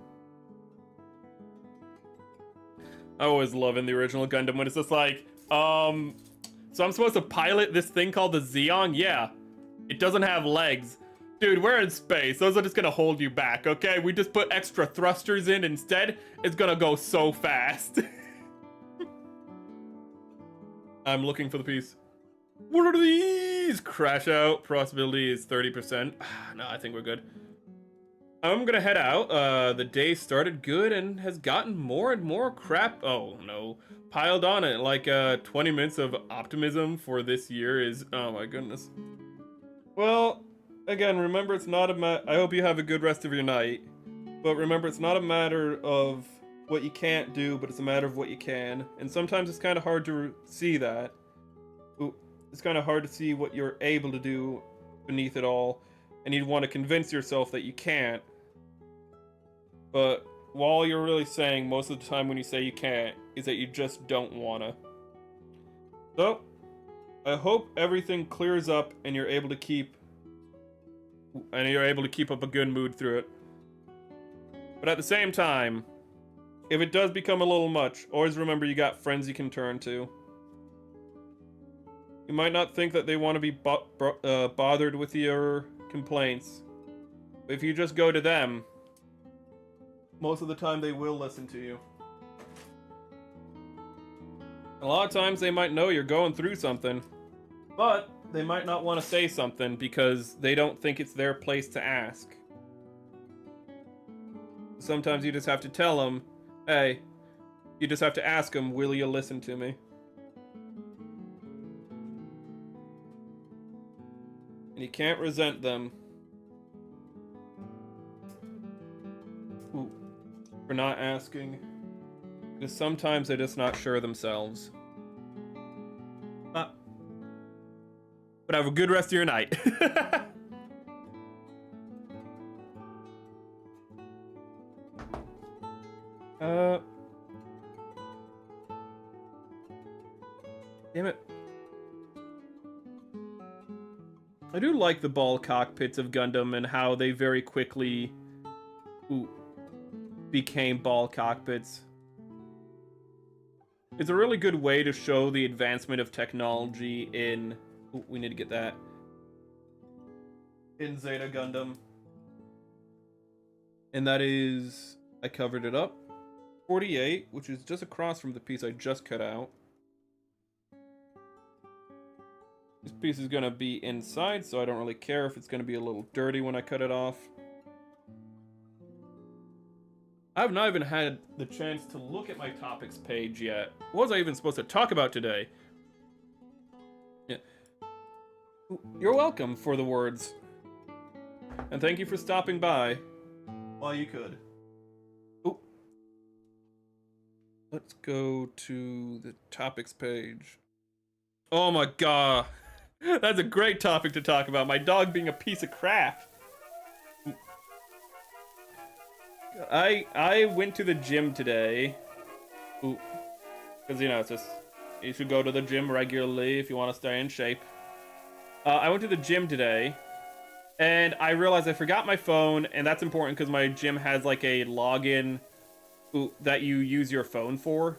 I always love in the original Gundam when it's just like, so I'm supposed to pilot this thing called the Zeong? Yeah, it doesn't have legs. Dude, we're in space. Those are just gonna hold you back, okay? We just put extra thrusters in instead. It's gonna go so fast. I'm looking for the piece. What are these? Crash out. Possibility is 30%. No, I think we're good. I'm gonna head out. The day started good and has gotten more and more crap. Oh no. Piled on it. Like 20 minutes of optimism for this year is, oh my goodness. Well, again, remember it's not I hope you have a good rest of your night. But remember, it's not a matter of what you can't do, but it's a matter of what you can. And sometimes it's kind of hard to see that. It's kind of hard to see what you're able to do beneath it all. And you'd want to convince yourself that you can't. But all you're really saying most of the time when you say you can't is that you just don't wanna. So, I hope everything clears up and you're able to keep up a good mood through it. But at the same time, if it does become a little much, always remember you got friends you can turn to. You might not think that they want to be bothered with your complaints. But if you just go to them, most of the time they will listen to you. A lot of times they might know you're going through something, but they might not want to say something because they don't think it's their place to ask. Sometimes you just have to tell them, hey, you just have to ask them, will you listen to me? And you can't resent them for not asking, because sometimes they're just not sure themselves. But have a good rest of your night. Damn it. I do like the ball cockpits of Gundam and how they very quickly became ball cockpits. It's a really good way to show the advancement of technology in... Ooh, we need to get that. In Zeta Gundam. And that is... I covered it up. 48, which is just across from the piece I just cut out. This piece is going to be inside, so I don't really care if it's going to be a little dirty when I cut it off. I've not even had the chance to look at my topics page yet. What was I even supposed to talk about today? Yeah. You're welcome for the words. And thank you for stopping by while you could. Oh. Let's go to the topics page. Oh my god. That's a great topic to talk about. My dog being a piece of crap. I went to the gym today. Because, you know, it's just... You should go to the gym regularly if you want to stay in shape. I went to the gym today. And I realized I forgot my phone. And that's important because my gym has, like, a login that you use your phone for.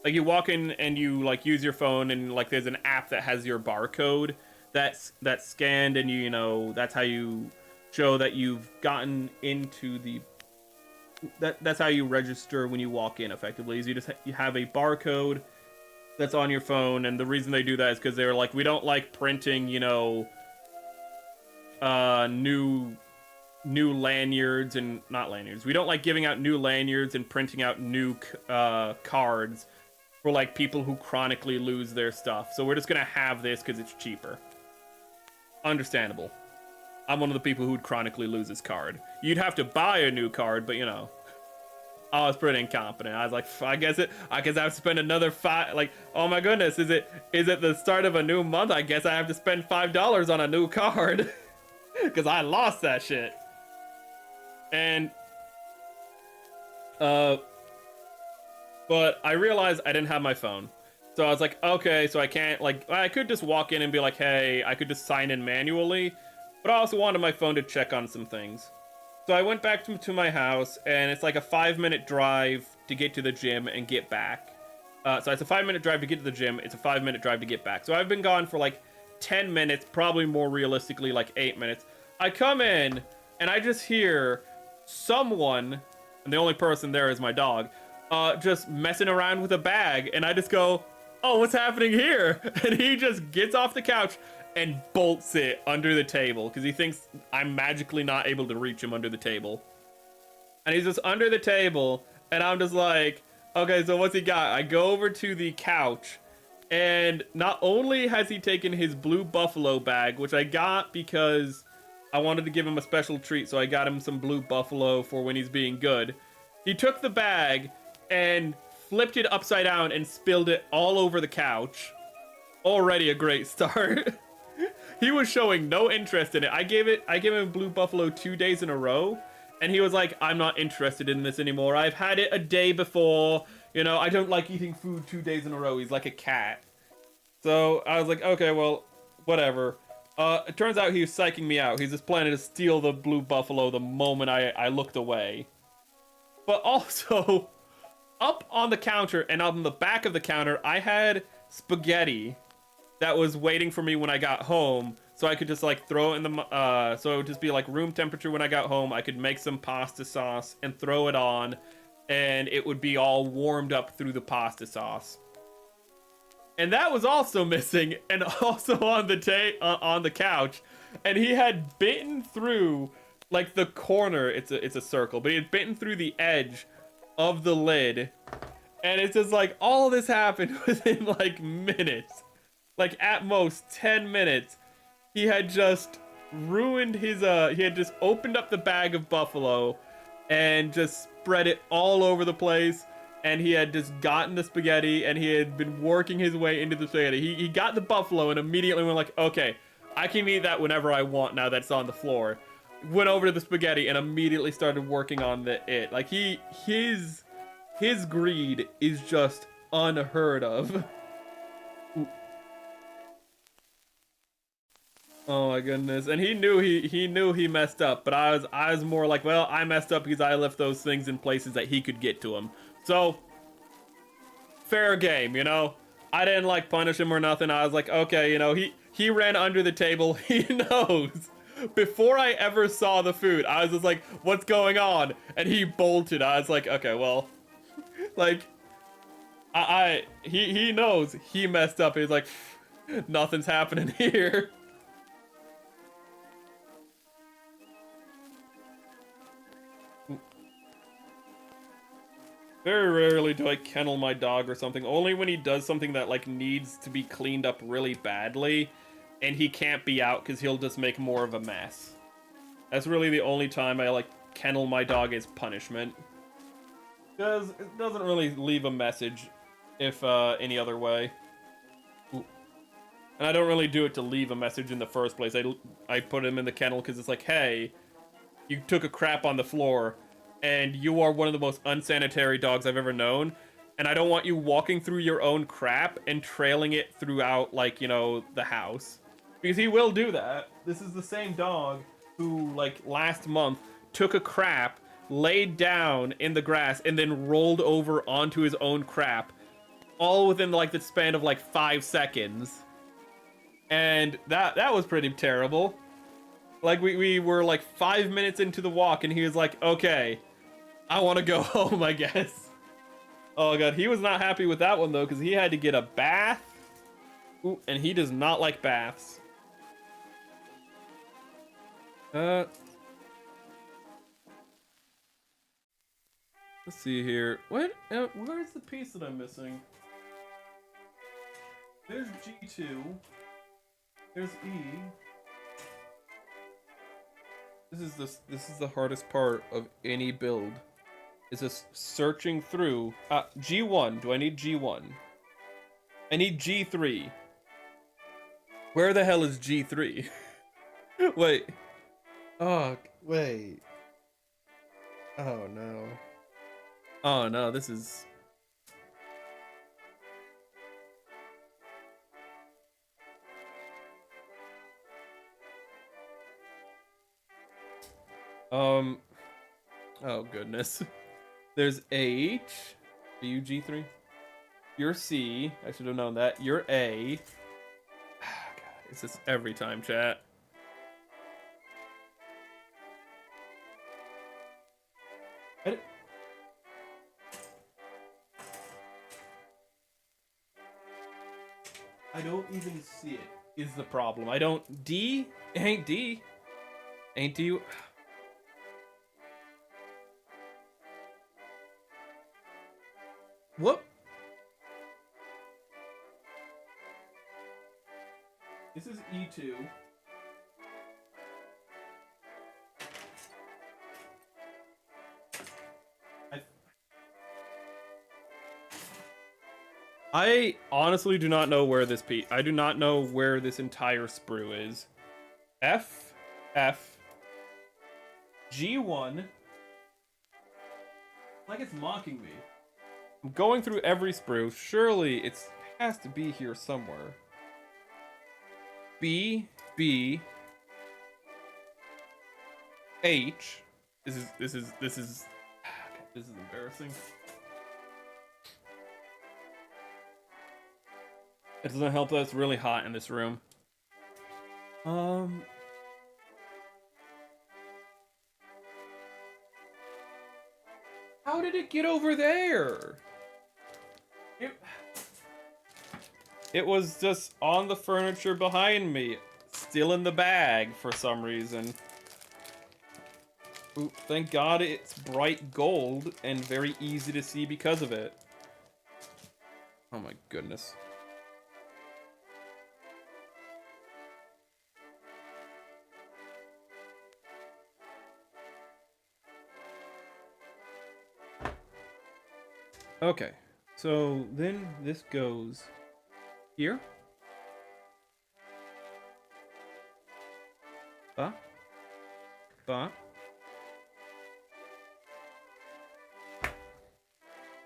Like, you walk in and you, like, use your phone, and, like, there's an app that has your barcode that's scanned, and you know, that's how you show that you've gotten into the... That's how you register when you walk in, effectively, is you have a barcode that's on your phone, and the reason they do that is because they're like, we don't like printing, you know, new lanyards, and not lanyards. We don't like giving out new lanyards and printing out new cards for, like, people who chronically lose their stuff. So we're just gonna have this because it's cheaper. Understandable. I'm one of the people who'd chronically lose his card. You'd have to buy a new card, but, you know, I was pretty incompetent. I was like, I guess I have to spend another like, oh my goodness, is it the start of a new month? I guess I have to spend $5 on a new card. Because I lost that shit. And, but I realized I didn't have my phone. So I was like, okay, so I can't, like, I could just walk in and be like, hey, I could just sign in manually. But I also wanted my phone to check on some things. So I went back to my house, and it's like a 5-minute drive to get to the gym and get back. So it's a 5-minute drive to get to the gym. It's a 5-minute drive to get back. So I've been gone for like 10 minutes, probably more realistically like 8 minutes. I come in, and I just hear someone, and the only person there is my dog, just messing around with a bag. And I just go, oh, what's happening here? And he just gets off the couch and bolts it under the table because he thinks I'm magically not able to reach him under the table. And he's just under the table, and I'm just like, okay, so what's he got? I go over to the couch, and not only has he taken his blue buffalo bag, which I got because I wanted to give him a special treat, so I got him some blue buffalo for when he's being good. He took the bag and flipped it upside down and spilled it all over the couch. Already a great start. He was showing no interest in it. I gave him blue buffalo 2 days in a row, and he was like, I'm not interested in this anymore. I've had it a day before. You know, I don't like eating food 2 days in a row. He's like a cat. So I was like, okay, well, whatever. It turns out he was psyching me out. He's just planning to steal the blue buffalo the moment I looked away. But also, up on the counter, and on the back of the counter, I had spaghetti that was waiting for me when I got home, so I could just like throw it in the so it would just be like room temperature when I got home. I could make some pasta sauce and throw it on, and it would be all warmed up through the pasta sauce. And that was also missing, and also on the couch, and he had bitten through like the corner. It's a circle, but he had bitten through the edge of the lid, and it's just like all this happened within like minutes. Like at most 10 minutes, he had just ruined his, he had just opened up the bag of buffalo and just spread it all over the place. And he had just gotten the spaghetti, and he had been working his way into the spaghetti. He got the buffalo and immediately went like, okay, I can eat that whenever I want now that's on the floor. Went over to the spaghetti and immediately started working on it. Like his greed is just unheard of. Oh my goodness. And he knew he messed up, but I was more like, well, I messed up because I left those things in places that he could get to them. So fair game, you know? I didn't like punish him or nothing. I was like, okay, you know, he ran under the table. He knows. Before I ever saw the food, I was just like, what's going on? And he bolted. I was like, okay, well, like he knows he messed up. He's like, nothing's happening here. Very rarely do I kennel my dog or something, only when he does something that like needs to be cleaned up really badly and he can't be out because he'll just make more of a mess. That's really the only time I like kennel my dog as punishment. Because it doesn't really leave a message if any other way. Ooh. And I don't really do it to leave a message in the first place. I put him in the kennel because it's like, hey, you took a crap on the floor, and you are one of the most unsanitary dogs I've ever known, and I don't want you walking through your own crap and trailing it throughout, like, you know, the house. Because he will do that. This is the same dog who, like, last month took a crap, laid down in the grass, and then rolled over onto his own crap, all within, like, the span of, like, 5 seconds. And that was pretty terrible. Like, we were, like, 5 minutes into the walk, and he was like, okay, I want to go home, I guess. Oh god, he was not happy with that one though, because he had to get a bath. Ooh, and he does not like baths. Let's see here. What? Where's the piece that I'm missing? There's G2. There's E. This is the hardest part of any build. Is just searching through. G1. Do I need G1? I need G3. Where the hell is G3? Wait. Oh, wait. Oh no. Oh no, this is... Oh goodness. There's H. Are you G3? You're C. I should have known that. You're A. God, it's just every time, chat. I don't even see it, is the problem. I don't... D? Ain't D. Ain't D. Whoop. This is E2. I honestly do not know where this piece... I do not know where this entire sprue is. F. G1. Like it's mocking me. I'm going through every sprue. Surely it has to be here somewhere. B. H. This is embarrassing. It doesn't help that it's really hot in this room. How did it get over there? It was just on the furniture behind me, still in the bag for some reason. Ooh, thank God it's bright gold and very easy to see because of it. Oh my goodness. Okay, so then this goes here. Ba.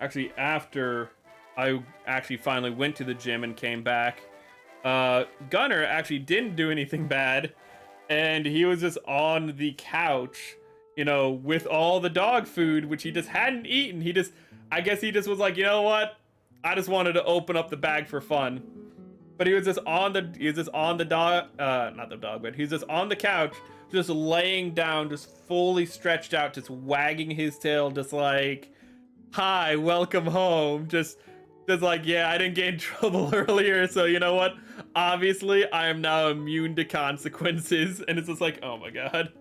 Actually, after I actually finally went to the gym and came back, Gunner actually didn't do anything bad, and he was just on the couch, you know, with all the dog food, which he just hadn't eaten. I guess he just was like, you know what? I just wanted to open up the bag for fun. But he was just on the not the dog, but he was just on the couch, just laying down, just fully stretched out, just wagging his tail, just like, hi, welcome home. Just like, yeah, I didn't get in trouble earlier, so you know what? Obviously, I am now immune to consequences. And it's just like, oh my god.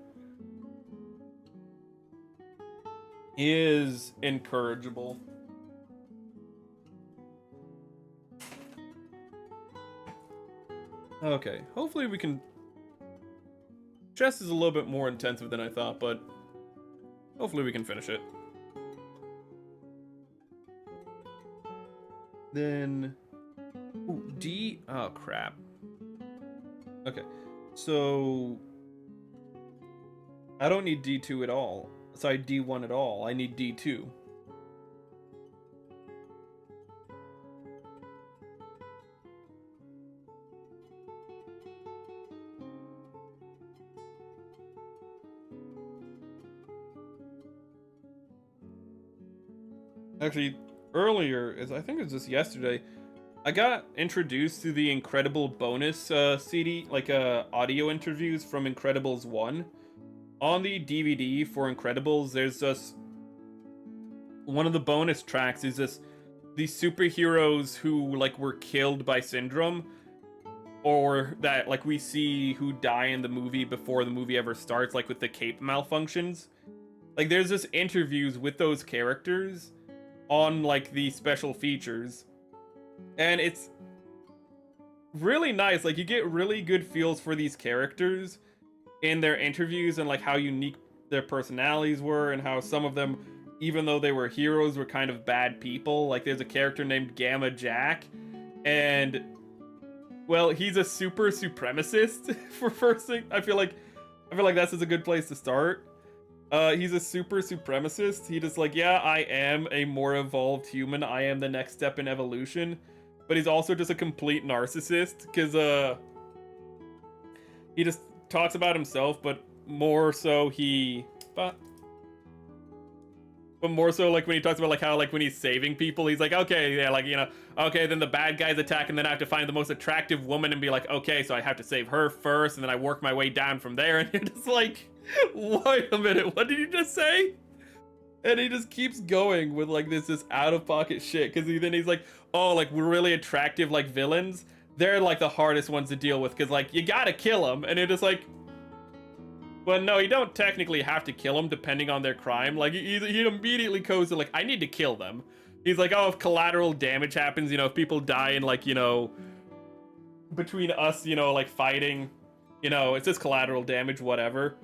He is incorrigible. Okay, hopefully we can... Chess is a little bit more intensive than I thought, but hopefully we can finish it. Then... Ooh, D... Oh, crap. Okay, so... I don't need D2 at all. Sorry, D1 at all. I need D2. Actually, earlier, I think it was just yesterday, I got introduced to the Incredible bonus CD, like audio interviews from Incredibles 1. On the DVD for Incredibles, there's just one of the bonus tracks is just these superheroes who like were killed by Syndrome, or that like we see who die in the movie before the movie ever starts, like with the cape malfunctions. Like there's just interviews with those characters on like the special features, and it's really nice. Like you get really good feels for these characters in their interviews and like how unique their personalities were, and how some of them, even though they were heroes, were kind of bad people. Like there's a character named Gamma Jack, and well, he's a super supremacist. For first thing, I feel like that's just a good place to start. He's a super supremacist. He just like, yeah, I am a more evolved human, I am the next step in evolution, but he's also just a complete narcissist, because he just talks about himself, but more so but more so like when he talks about like how like when he's saving people, he's like, okay, yeah, like, you know, okay, then the bad guys attack, and then I have to find the most attractive woman and be like, okay, so I have to save her first, and then I work my way down from there. And you're just like, wait a minute, what did you just say? And he just keeps going with like this out of pocket shit, because then he's like, oh, like we're really attractive like villains, they're like the hardest ones to deal with, because like you gotta kill them. And you're just like, well, no, you don't technically have to kill them depending on their crime. Like he immediately goes to like, I need to kill them. He's like, oh, if collateral damage happens, you know, if people die in like, you know, between us, you know, like fighting, you know, it's just collateral damage, whatever.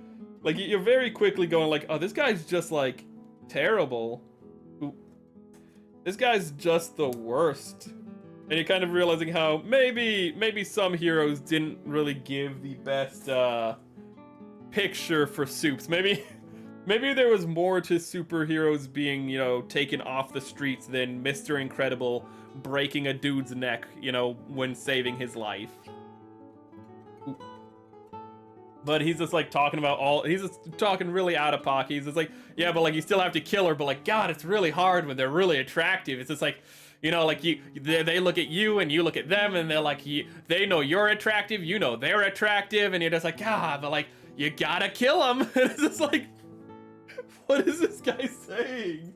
Like you're very quickly going like, oh, this guy's just like terrible. Ooh. This guy's just the worst. And you're kind of realizing how maybe some heroes didn't really give the best picture for Supes. Maybe there was more to superheroes being, you know, taken off the streets than Mr. Incredible breaking a dude's neck, you know, when saving his life. Ooh. But he's just like he's just talking really out of pocket. He's just like, yeah, but like you still have to kill her, but like, God, it's really hard when they're really attractive. It's just like, You know, like they look at you and you look at them, and they're like, they know you're attractive, you know they're attractive, and you're just like, but like, you gotta kill them. And it's just like, what is this guy saying?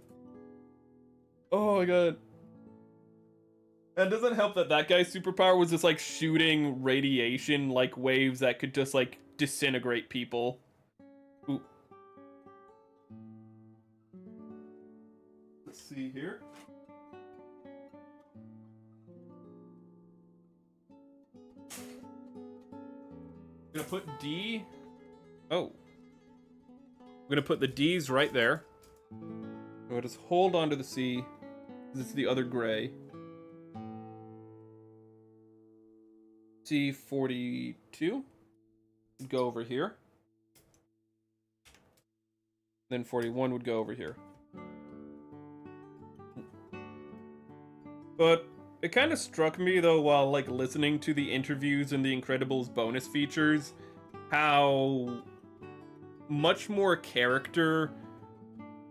Oh my god. And it doesn't help that that guy's superpower was just like shooting radiation like waves that could just like disintegrate people. Ooh. Let's see here. I'm gonna put D. Oh. I'm gonna put the D's right there. I'm gonna just hold on to the C. This is the other gray. C42 would go over here. Then 41 would go over here. But it kind of struck me though while like listening to the interviews and the Incredibles bonus features, how much more character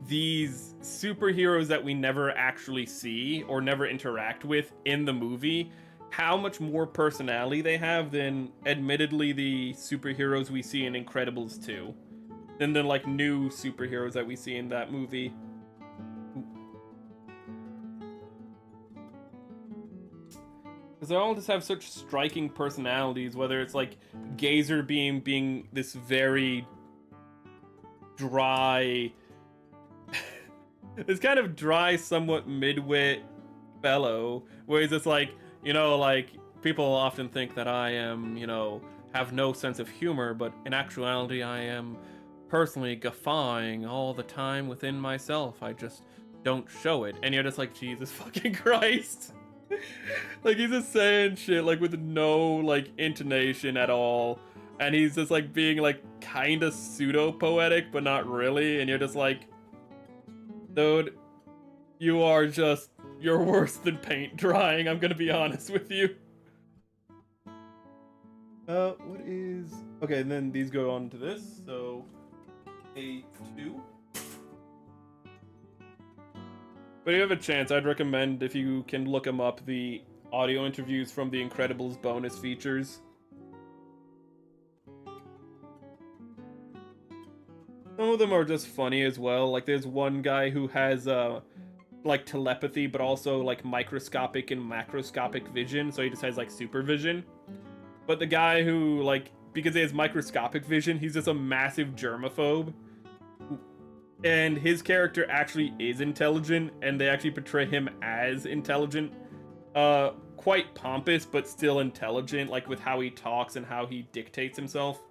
these superheroes that we never actually see or never interact with in the movie, how much more personality they have than admittedly the superheroes we see in Incredibles 2, than the like new superheroes that we see in that movie. Because they all just have such striking personalities, whether it's like Gazer being this very dry, this kind of dry, somewhat midwit fellow, where he's just like, you know, like, people often think that I am, you know, have no sense of humor, but in actuality I am personally guffawing all the time within myself. I just don't show it. And you're just like, Jesus fucking Christ. Like, he's just saying shit, like, with no, like, intonation at all. And he's just, like, being, like, kind of pseudo-poetic, but not really. And you're just like, dude, you are just, you're worse than paint drying, I'm gonna be honest with you. What is... Okay, and then these go on to this, so... A2. But if you have a chance, I'd recommend, if you can look them up, the audio interviews from the Incredibles bonus features. Some of them are just funny as well. Like, there's one guy who has, like, telepathy, but also, like, microscopic and macroscopic vision, so he just has, like, super vision. But the guy who, like, because he has microscopic vision, he's just a massive germaphobe. And his character actually is intelligent, and they actually portray him as intelligent. Quite pompous, but still intelligent, like, with how he talks and how he dictates himself.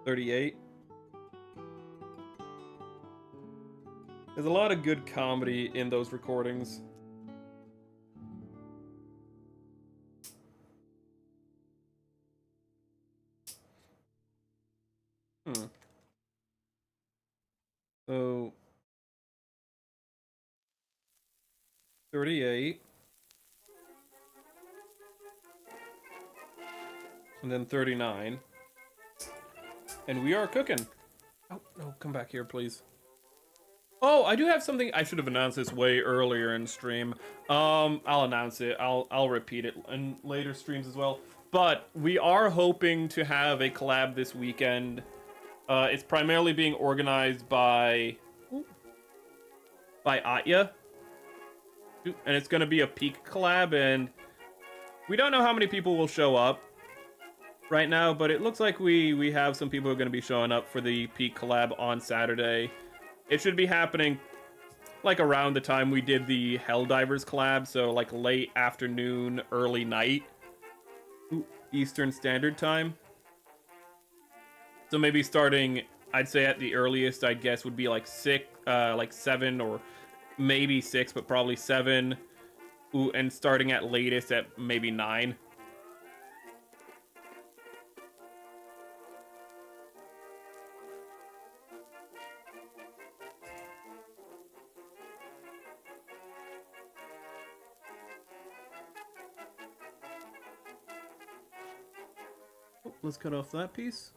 38. There's a lot of good comedy in those recordings. So 38. And then 39. And we are cooking. Oh, no, come back here, please. Oh, I do have something. I should have announced this way earlier in stream. I'll announce it. I'll repeat it in later streams as well. But we are hoping to have a collab this weekend. It's primarily being organized by Atya. And it's going to be a peak collab, and we don't know how many people will show up right now, but it looks like we have some people who are going to be showing up for the peak collab on Saturday. It should be happening like around the time we did the Helldivers collab, so like late afternoon, early night, Eastern Standard Time. So maybe starting, I'd say at the earliest, I'd guess would be like 7 or maybe 6, but probably 7. And starting at latest at maybe 9. Let's cut off that piece.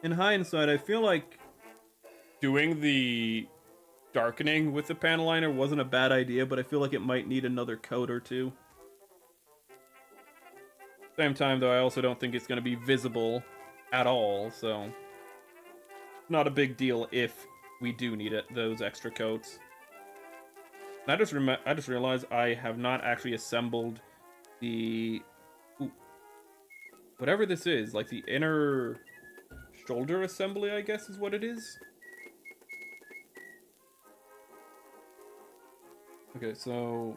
in hindsight, I feel like doing the darkening with the panel liner wasn't a bad idea, but I feel like it might need another coat or two. Same time, though, I also don't think it's going to be visible at all, so not a big deal if we do need it, those extra coats. And I just realized I have not actually assembled the whatever this is, like the inner shoulder assembly, I guess is what it is. Okay, so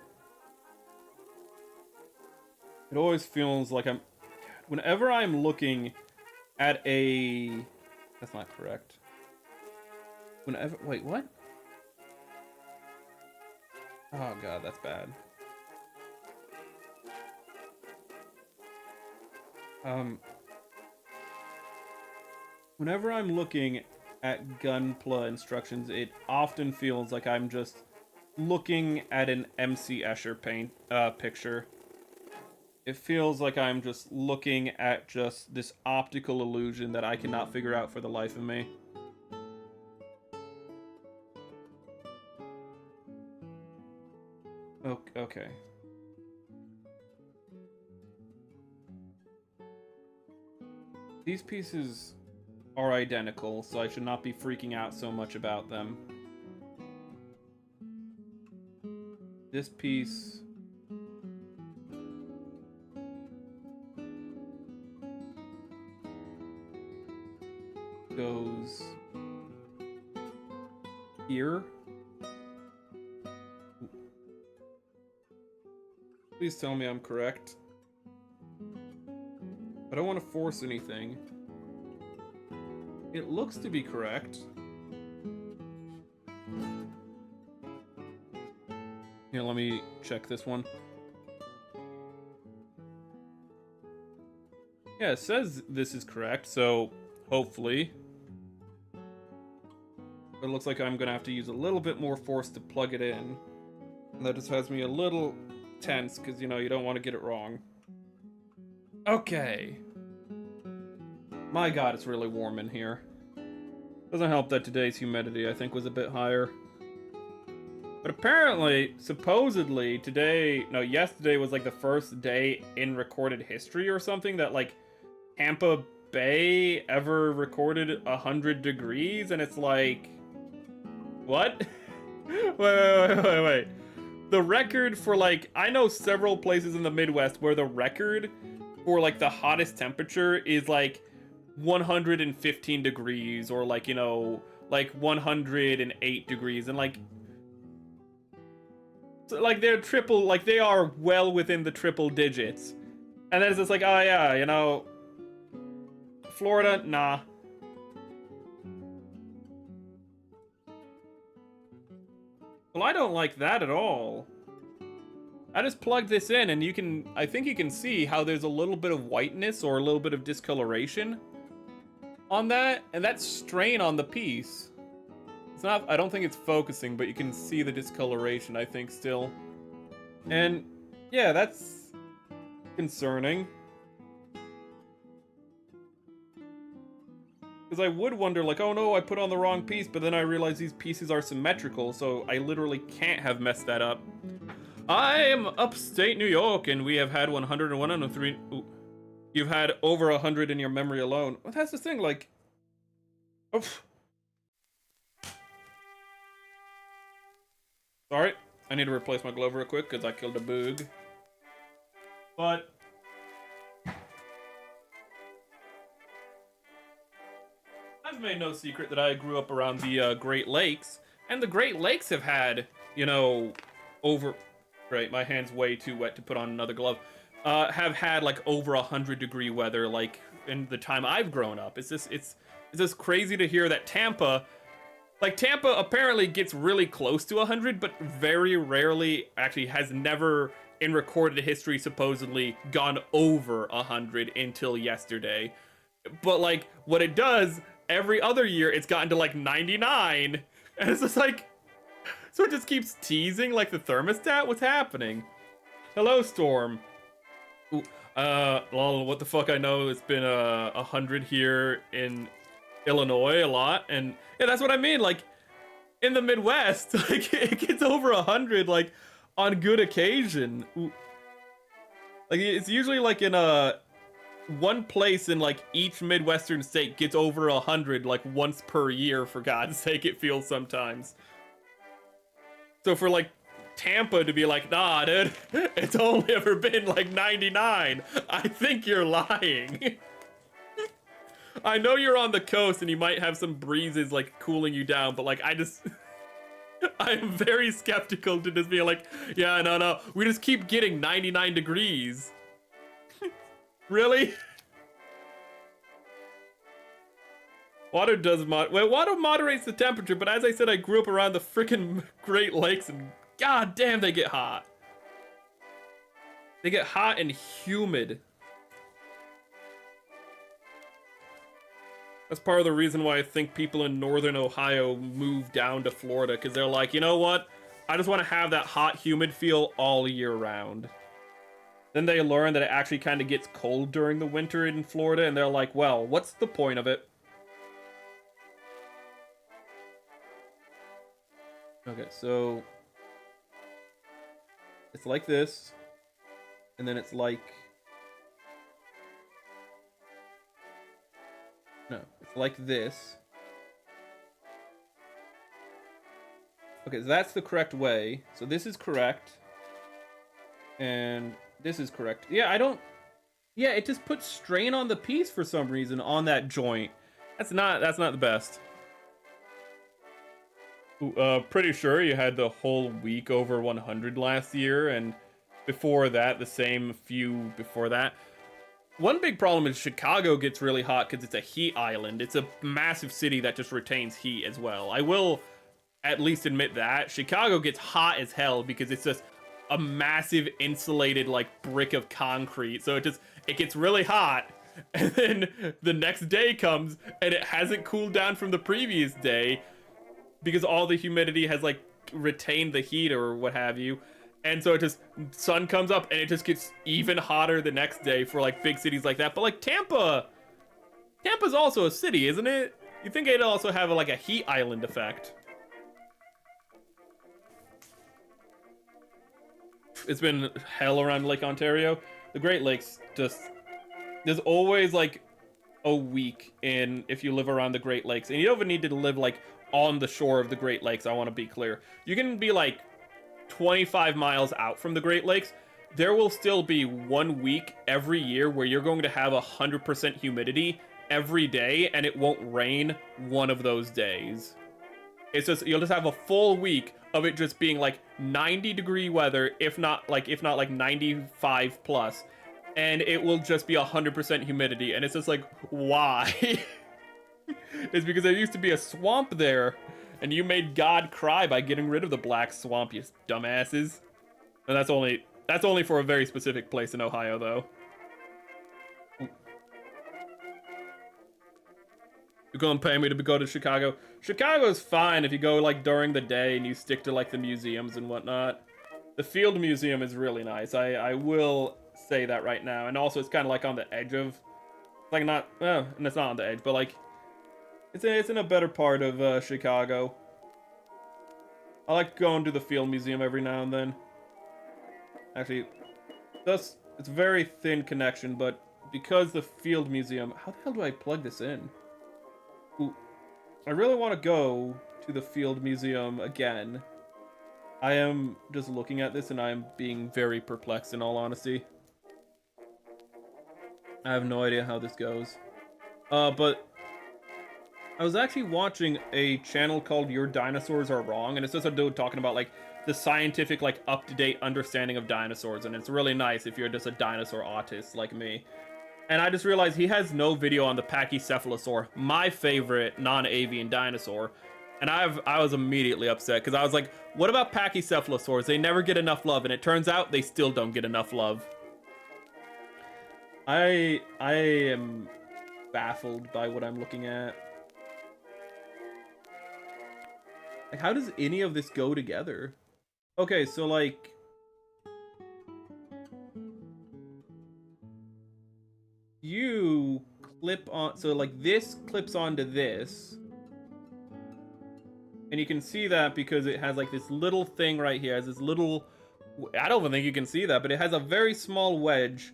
it always feels like whenever I'm looking at a, that's not correct. Wait, what? Oh god, that's bad. Whenever I'm looking at Gunpla instructions, it often feels like I'm just looking at an MC Escher picture. It feels like I'm just looking at just this optical illusion that I cannot figure out for the life of me. Okay. These pieces are identical, so I should not be freaking out so much about them. This piece goes here. Please tell me I'm correct. I don't want to force anything. It looks to be correct. Here, let me check this one. Yeah, it says this is correct, so hopefully. But it looks like I'm gonna have to use a little bit more force to plug it in. And that just has me a little tense, because, you know, you don't want to get it wrong. Okay. My god, it's really warm in here. Doesn't help that today's humidity, I think, was a bit higher. But apparently, supposedly, yesterday was like the first day in recorded history or something that, like, Tampa Bay ever recorded 100 degrees, and it's like... What? Wait. The record for, like, I know several places in the Midwest where the record for, like, the hottest temperature is, like, 115 degrees, or, like, you know, like, 108 degrees, and, like, so, like, they're triple, like, they are well within the triple digits. And then it's just like, oh, yeah, you know, Florida, nah. Well, I don't like that at all. I just plugged this in, and I think you can see how there's a little bit of whiteness or a little bit of discoloration on that, and that's strain on the piece. It's not, I don't think it's focusing, but you can see the discoloration, I think, still. And, yeah, that's concerning. Because I would wonder, like, oh no, I put on the wrong piece, but then I realize these pieces are symmetrical, so I literally can't have messed that up. I am upstate New York, and we have had 101 on 3. Ooh, you've had over 100 in your memory alone. Well, that's the thing, like... Oof. Sorry, I need to replace my glove real quick, because I killed a bug. But... I've made no secret that I grew up around the Great Lakes, and the Great Lakes have had, you know, Right, my hand's way too wet to put on another glove. Have had like over 100-degree weather, like in the time I've grown up. It's just crazy to hear that Tampa apparently gets really close to 100, but very rarely, actually has never in recorded history supposedly gone over 100 until yesterday. But like what it does, every other year it's gotten to like 99, and it's just like, so it just keeps teasing like the thermostat. What's happening? Hello, Storm. Ooh, lol, what the fuck? I know it's been 100 here in Illinois a lot, and yeah, that's what I mean. Like in the Midwest, like it gets over 100, like on good occasion. Like it's usually like in a one place in like each Midwestern state gets over 100 like once per year. For God's sake, it feels sometimes. So for like Tampa to be like, nah, dude, it's only ever been like 99. I think you're lying. I know you're on the coast and you might have some breezes like cooling you down, but like I'm very skeptical to just be like, yeah, no, we just keep getting 99 degrees. Really? Water moderates the temperature, but as I said, I grew up around the frickin' Great Lakes and god damn, they get hot. They get hot and humid. That's part of the reason why I think people in northern Ohio move down to Florida, because they're like, you know what? I just want to have that hot, humid feel all year round. Then they learn that it actually kind of gets cold during the winter in Florida, and they're like, well, what's the point of it? Okay, so it's like this, and then it's like, no, it's like this. Okay, so that's the correct way. So this is correct, and this is correct. Yeah, yeah, it just puts strain on the piece for some reason on that joint. That's not the best. Pretty sure you had the whole week over 100 last year, and before that, the same few before that. One big problem is Chicago gets really hot because it's a heat island. It's a massive city that just retains heat as well. I will at least admit that. Chicago gets hot as hell because it's just a massive insulated like brick of concrete. So it gets really hot, and then the next day comes and it hasn't cooled down from the previous day, because all the humidity has like retained the heat or what have you. And so it just, sun comes up and it just gets even hotter the next day for like big cities like that. But like Tampa's also a city, isn't it? You think it'd also have like a heat island effect. It's been hell around Lake Ontario. The Great Lakes there's always like a week in if you live around the Great Lakes. And you don't even need to live like on the shore of the Great Lakes, I want to be clear. You can be like 25 miles out from the Great Lakes. There will still be 1 week every year where you're going to have 100% humidity every day, and it won't rain one of those days. It's just, you'll just have a full week of it just being like 90-degree weather, if not like 95 plus, and it will just be 100% humidity. And it's just like, why? It's because there used to be a swamp there, and you made God cry by getting rid of the black swamp, you dumbasses. And that's only for a very specific place in Ohio, though. You're gonna pay me to go to Chicago? Chicago's fine if you go like during the day and you stick to like the museums and whatnot. The Field Museum is really nice. I will say that right now. And also it's kind of like on the edge of, like not, and it's not on the edge, but like, it's in a better part of Chicago. I like going to the Field Museum every now and then. Actually, it's a very thin connection, but because the Field Museum... How the hell do I plug this in? Ooh, I really want to go to the Field Museum again. I am just looking at this and I am being very perplexed in all honesty. I have no idea how this goes. But I was actually watching a channel called Your Dinosaurs Are Wrong, and it's just a dude talking about like the scientific, like up-to-date understanding of dinosaurs, and it's really nice if you're just a dinosaur autist like me. And I just realized he has no video on the Pachycephalosaur, my favorite non-avian dinosaur. And I was immediately upset because I was like, what about Pachycephalosaurs? They never get enough love, and it turns out they still don't get enough love. I am baffled by what I'm looking at. Like, how does any of this go together? Okay, so like... You clip on, so like this clips onto this. And you can see that because it has like this little thing right here. It has this little, I don't even think you can see that, but it has a very small wedge.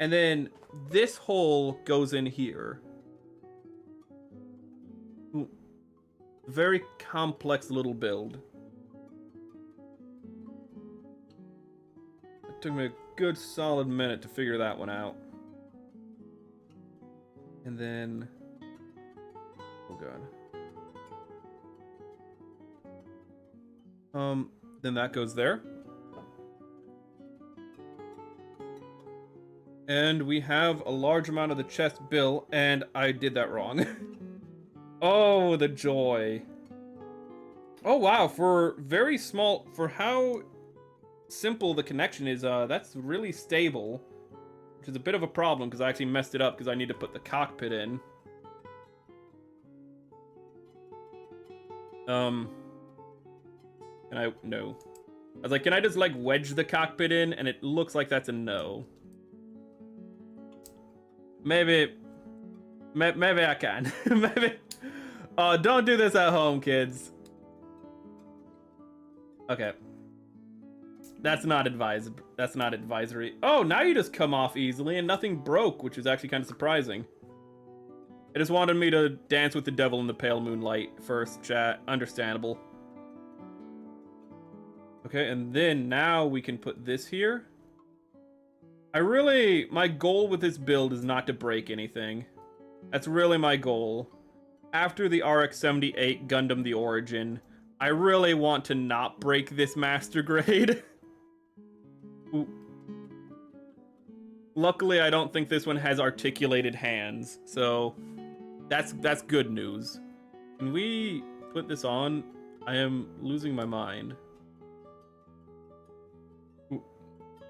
And then this hole goes in here. Ooh. Very complex little build. It took me a good solid minute to figure that one out. And then, oh god. Then that goes there. And we have a large amount of the chest built, and I did that wrong. Oh, the joy. Oh wow, for very small, for how simple the connection is, that's really stable. Which is a bit of a problem, because I actually messed it up, because I need to put the cockpit in. No. I was like, can I just, like, wedge the cockpit in? And it looks like that's a no. Maybe I can. Maybe. Oh, don't do this at home, kids. Okay. That's not advisory. Oh, now you just come off easily and nothing broke, which is actually kind of surprising. It just wanted me to dance with the devil in the pale moonlight first, chat. Understandable. Okay, and then now we can put this here. My goal with this build is not to break anything. That's really my goal. After the RX-78 Gundam The Origin, I really want to not break this master grade. Ooh. Luckily, I don't think this one has articulated hands, so that's good news. Can we put this on? I am losing my mind.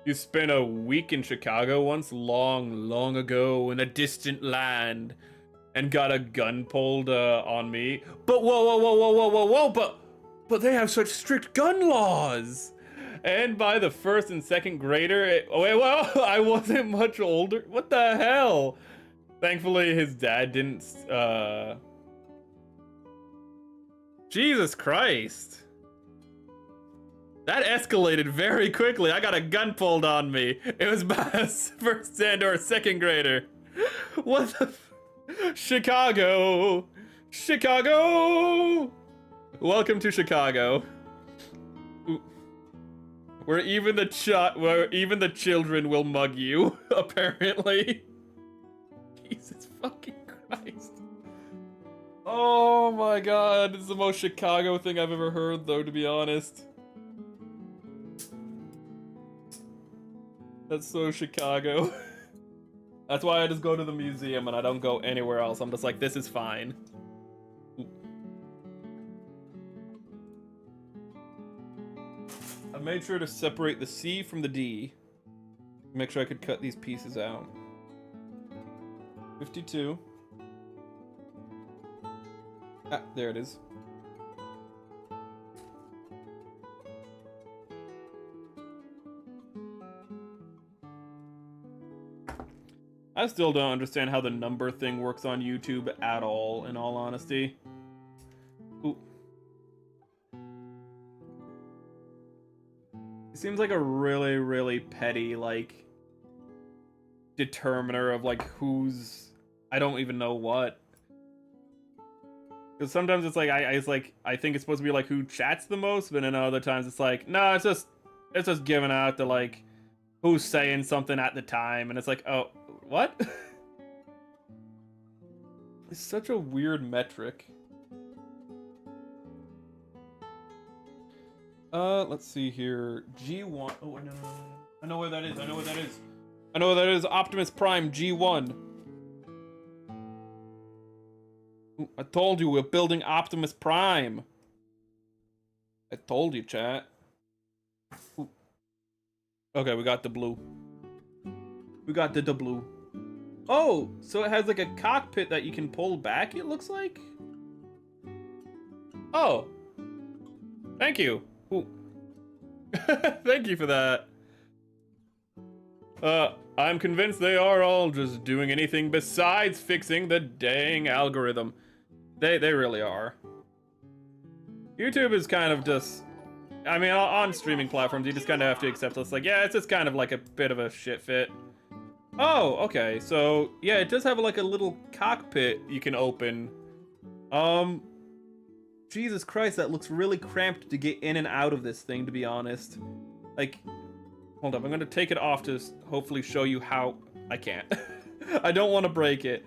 You spent a week in Chicago once, long ago in a distant land, and got a gun pulled on me. But whoa, but they have such strict gun laws. And by the first and second grader, I wasn't much older. What the hell? Thankfully, his dad didn't. Jesus Christ. That escalated very quickly. I got a gun pulled on me. It was by a first or second grader. What the Chicago! Welcome to Chicago. Where even the children will mug you, apparently. Jesus fucking Christ. Oh my god, this is the most Chicago thing I've ever heard, though, to be honest. That's so Chicago. That's why I just go to the museum and I don't go anywhere else. I'm just like, this is fine. I made sure to separate the C from the D. Make sure I could cut these pieces out. 52. Ah, there it is. I still don't understand how the number thing works on YouTube at all, in all honesty. Ooh. It seems like a really, really petty, like, determiner of, like, who's... I don't even know what. Because sometimes it's like, I think it's supposed to be, like, who chats the most, but then other times it's like, no, it's just giving out the, like, who's saying something at the time, and it's like, oh... What? It's such a weird metric. Let's see here. G1. Oh, no. I know where that is. I know where that is. Optimus Prime G1. I told you we're building Optimus Prime. I told you, chat. Ooh. Okay, we got the blue. We got the blue. Oh, so it has like a cockpit that you can pull back, it looks like? Oh. Thank you. Ooh. Thank you for that. I'm convinced they are all just doing anything besides fixing the dang algorithm. They really are. YouTube is kind of just... I mean, on streaming platforms, you just kind of have to accept it's like, yeah, it's just kind of like a bit of a shit fit. Oh, okay, so, yeah, it does have like a little cockpit you can open. Jesus Christ, that looks really cramped to get in and out of this thing, to be honest. Like, hold up, I'm gonna take it off to hopefully show you how... I can't. I don't want to break it.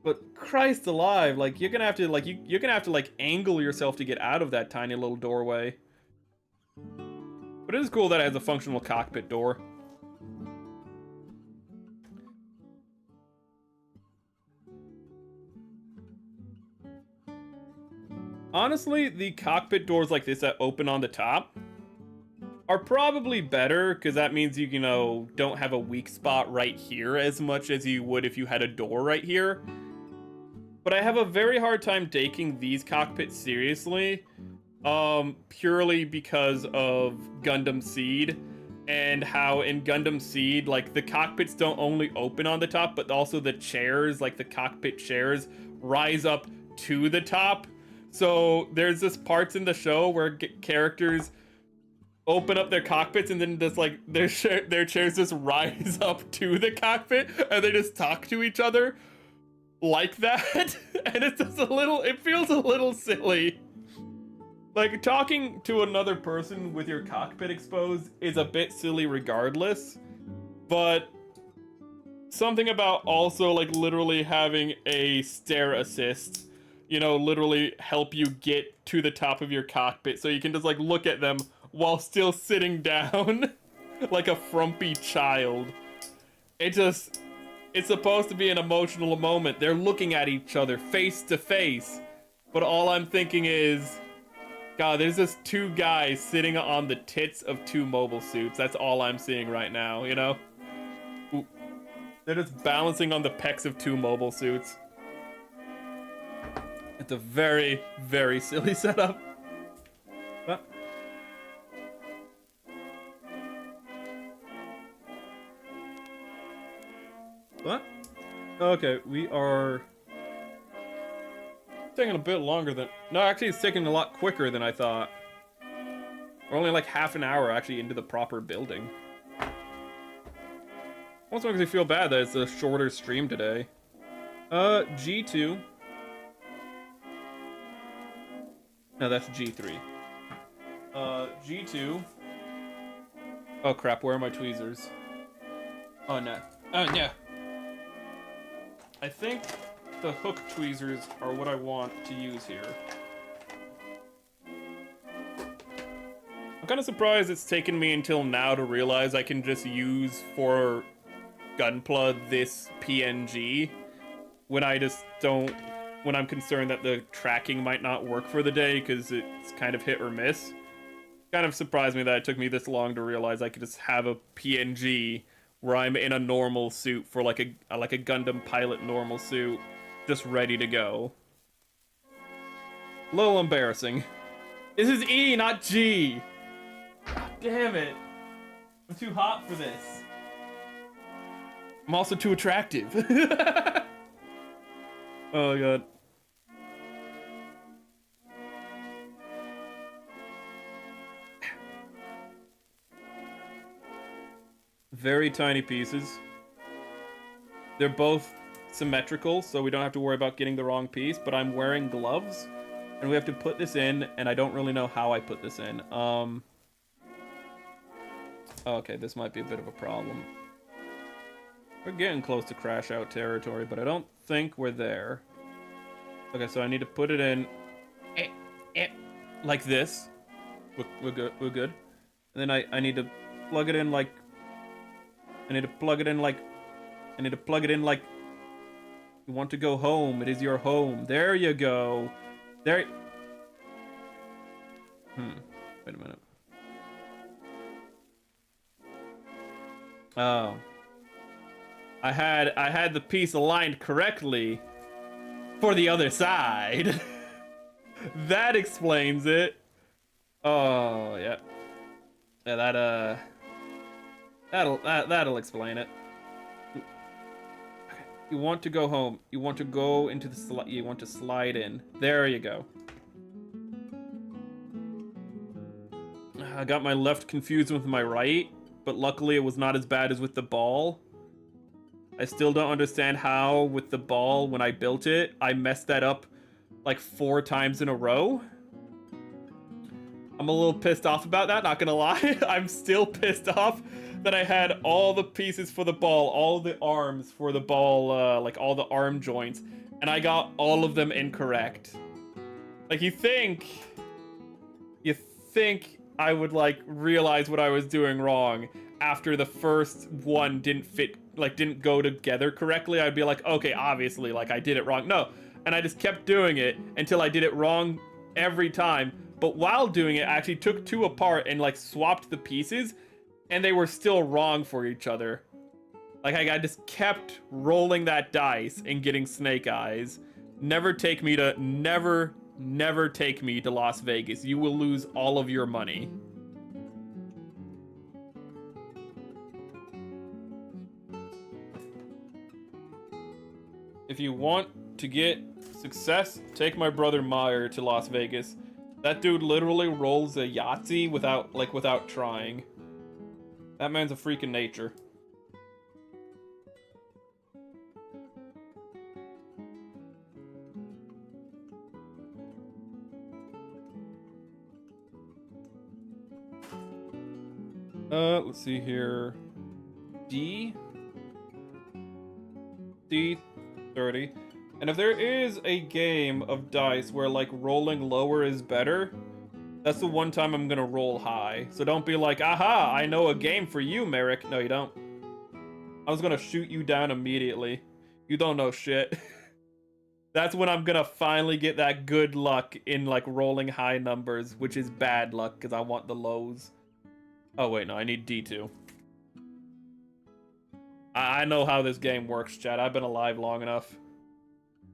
But Christ alive, like, you're gonna have to, like, you're gonna have to, like, angle yourself to get out of that tiny little doorway. But it is cool that it has a functional cockpit door. Honestly, the cockpit doors like this that open on the top are probably better, because that means you know, don't have a weak spot right here as much as you would if you had a door right here. But I have a very hard time taking these cockpits seriously, purely because of Gundam Seed, and how in Gundam Seed, like, the cockpits don't only open on the top, but also the chairs, like the cockpit chairs, rise up to the top. So there's this parts in the show where characters open up their cockpits and then just like their chairs just rise up to the cockpit and they just talk to each other like that. And it's just it feels a little silly. Like, talking to another person with your cockpit exposed is a bit silly regardless, but something about also like literally having a stare assist, you know, literally help you get to the top of your cockpit so you can just like look at them while still sitting down like a frumpy child. It's supposed to be an emotional moment. They're looking at each other face to face, but all I'm thinking is, God, there's just two guys sitting on the tits of two mobile suits. That's all I'm seeing right now, you know? Ooh. They're just balancing on the pecs of two mobile suits. It's a very, very silly setup. What? What? Okay, we are taking a bit longer than... No, actually it's taking a lot quicker than I thought. We're only like half an hour actually into the proper building. Also makes me feel bad that it's a shorter stream today. G2. No, that's G3. G2. Oh crap, where are my tweezers? Oh no. Oh yeah. I think the hook tweezers are what I want to use here. I'm kind of surprised it's taken me until now to realize I can just use for Gunpla this PNG when I just don't... when I'm concerned that the tracking might not work for the day because it's kind of hit or miss. Kind of surprised me that it took me this long to realize I could just have a PNG where I'm in a normal suit for like a Gundam pilot normal suit, just ready to go. A little embarrassing. This is E, not G. God damn it. I'm too hot for this. I'm also too attractive. Oh god. Very tiny pieces. They're both symmetrical, so we don't have to worry about getting the wrong piece, but I'm wearing gloves, and we have to put this in, and I don't really know how I put this in. Okay, this might be a bit of a problem. We're getting close to crash out territory, but I don't think we're there. Okay, so I need to put it in like this. We're good. And then I need to plug it in like... I need to plug it in like... You want to go home. It is your home. There you go. There... Wait a minute. Oh. I had the piece aligned correctly for the other side. That explains it. Oh, yeah. Yeah, that'll explain it. You want to go home. You want to go into the you want to slide in. There you go. I got my left confused with my right, but luckily it was not as bad as with the ball. I still don't understand how, with the ball, when I built it, I messed that up like 4 times in a row. I'm a little pissed off about that, not gonna lie. I'm still pissed off that I had all the pieces for the ball, all the arms for the ball, like all the arm joints, and I got all of them incorrect. Like, you think I would, like, realize what I was doing wrong after the first one didn't fit, like, didn't go together correctly. I'd be like, okay, obviously, like, I did it wrong. No, and I just kept doing it until I did it wrong every time. But while doing it, I actually took 2 apart and, like, swapped the pieces, and they were still wrong for each other. Like, I just kept rolling that dice and getting snake eyes. Never take me to Las Vegas. You will lose all of your money. If you want to get success, take my brother Meyer to Las Vegas. That dude literally rolls a Yahtzee without trying. That man's a freak in nature. Let's see here. D 30. And if there is a game of dice where, like, rolling lower is better, that's the one time I'm gonna roll high. So don't be like, aha, I know a game for you, Merrick. No, you don't. I was gonna shoot you down immediately. You don't know shit. That's when I'm gonna finally get that good luck in, like, rolling high numbers, which is bad luck, because I want the lows. Oh, wait, no, I need D2. I know how this game works, chat. I've been alive long enough.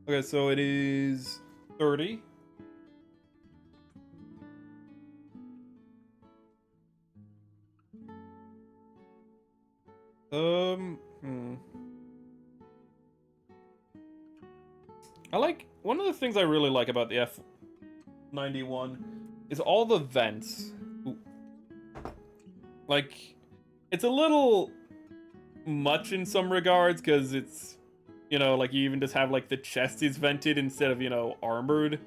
Okay, so it is 30. I like, one of the things I really like about the F91 is all the vents. Ooh. Like, it's a little much in some regards, because it's, you know, like, you even just have, like, the chest is vented instead of, you know, armored.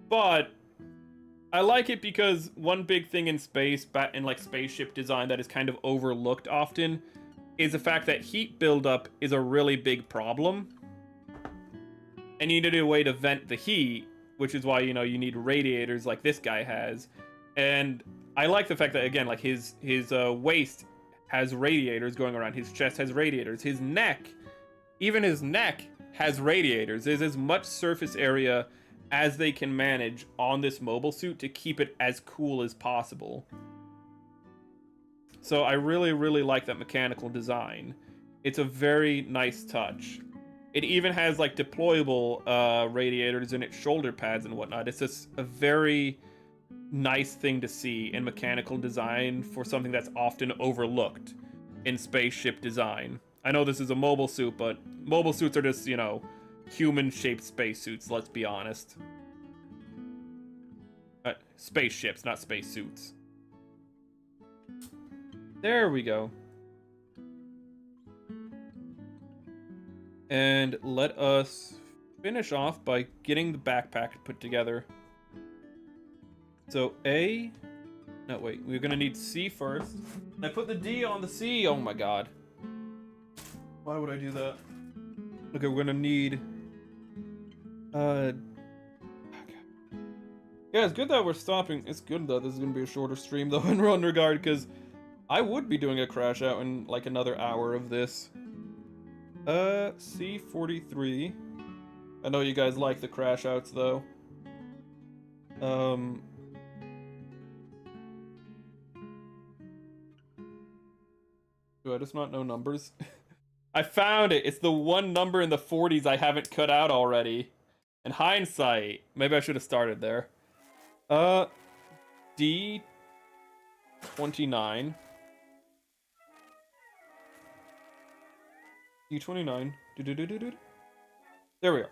But I like it because one big thing in space, in, like, spaceship design that is kind of overlooked often, is the fact that heat buildup is a really big problem. And you need a way to vent the heat, which is why, you know, you need radiators like this guy has. And I like the fact that, again, like, his waist has radiators going around. His chest has radiators. His neck, even his neck, has radiators. There's as much surface area as they can manage on this mobile suit to keep it as cool as possible. So I really, really like that mechanical design. It's a very nice touch. It even has, like, deployable radiators in its shoulder pads and whatnot. It's just a very nice thing to see in mechanical design for something that's often overlooked in spaceship design. I know this is a mobile suit, but mobile suits are just, you know, human-shaped spacesuits, let's be honest. Spaceships, not spacesuits. There we go. And let us finish off by getting the backpack put together. So A, no wait, we're gonna need C first. And I put the D on the C, oh my god. Why would I do that? Okay, we're gonna need, okay. Yeah, it's good that we're stopping. It's good that this is gonna be a shorter stream though in one regard, because I would be doing a crash out in like another hour of this. C43. I know you guys like the crash outs though. Do I just not know numbers? I found it! It's the one number in the 40s I haven't cut out already. In hindsight, maybe I should have started there. D29. E29. Do-do-do-do-do. There we are.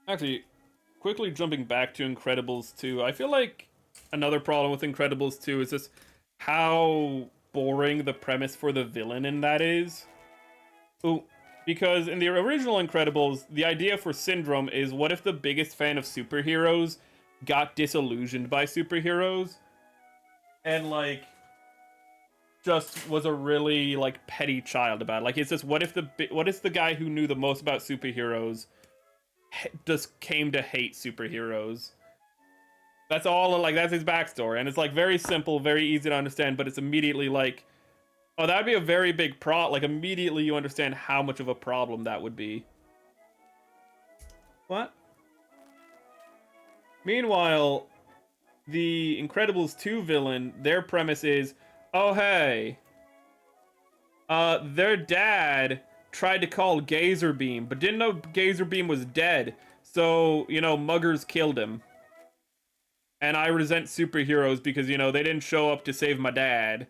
Actually, quickly jumping back to Incredibles 2, I feel like another problem with Incredibles 2 is just how boring the premise for the villain in that is. Ooh, because in the original Incredibles, the idea for Syndrome is what if the biggest fan of superheroes got disillusioned by superheroes and, like, just was a really, like, petty child about it. Like, it's just, what if the guy who knew the most about superheroes just came to hate superheroes? That's all, like, that's his backstory, and it's, like, very simple, very easy to understand, but it's immediately, like, oh, that'd be a very big like, immediately you understand how much of a problem that would be. What? Meanwhile, the Incredibles 2 villain, their premise is, oh, hey, their dad tried to call Gazer Beam, but didn't know Gazer Beam was dead, so, you know, muggers killed him. And I resent superheroes because, you know, they didn't show up to save my dad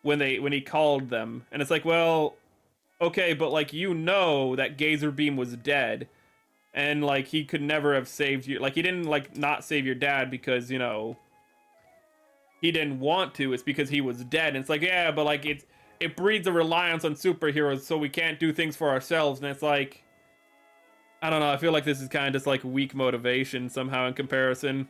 when he called them. And it's like, well, okay, but, like, you know that Gazer Beam was dead. And, like, he could never have saved you. Like, he didn't, like, not save your dad because, you know, he didn't want to. It's because he was dead. And it's like, yeah, but, like, it breeds a reliance on superheroes, so we can't do things for ourselves. And it's like, I don't know, I feel like this is kind of just, like, weak motivation somehow in comparison.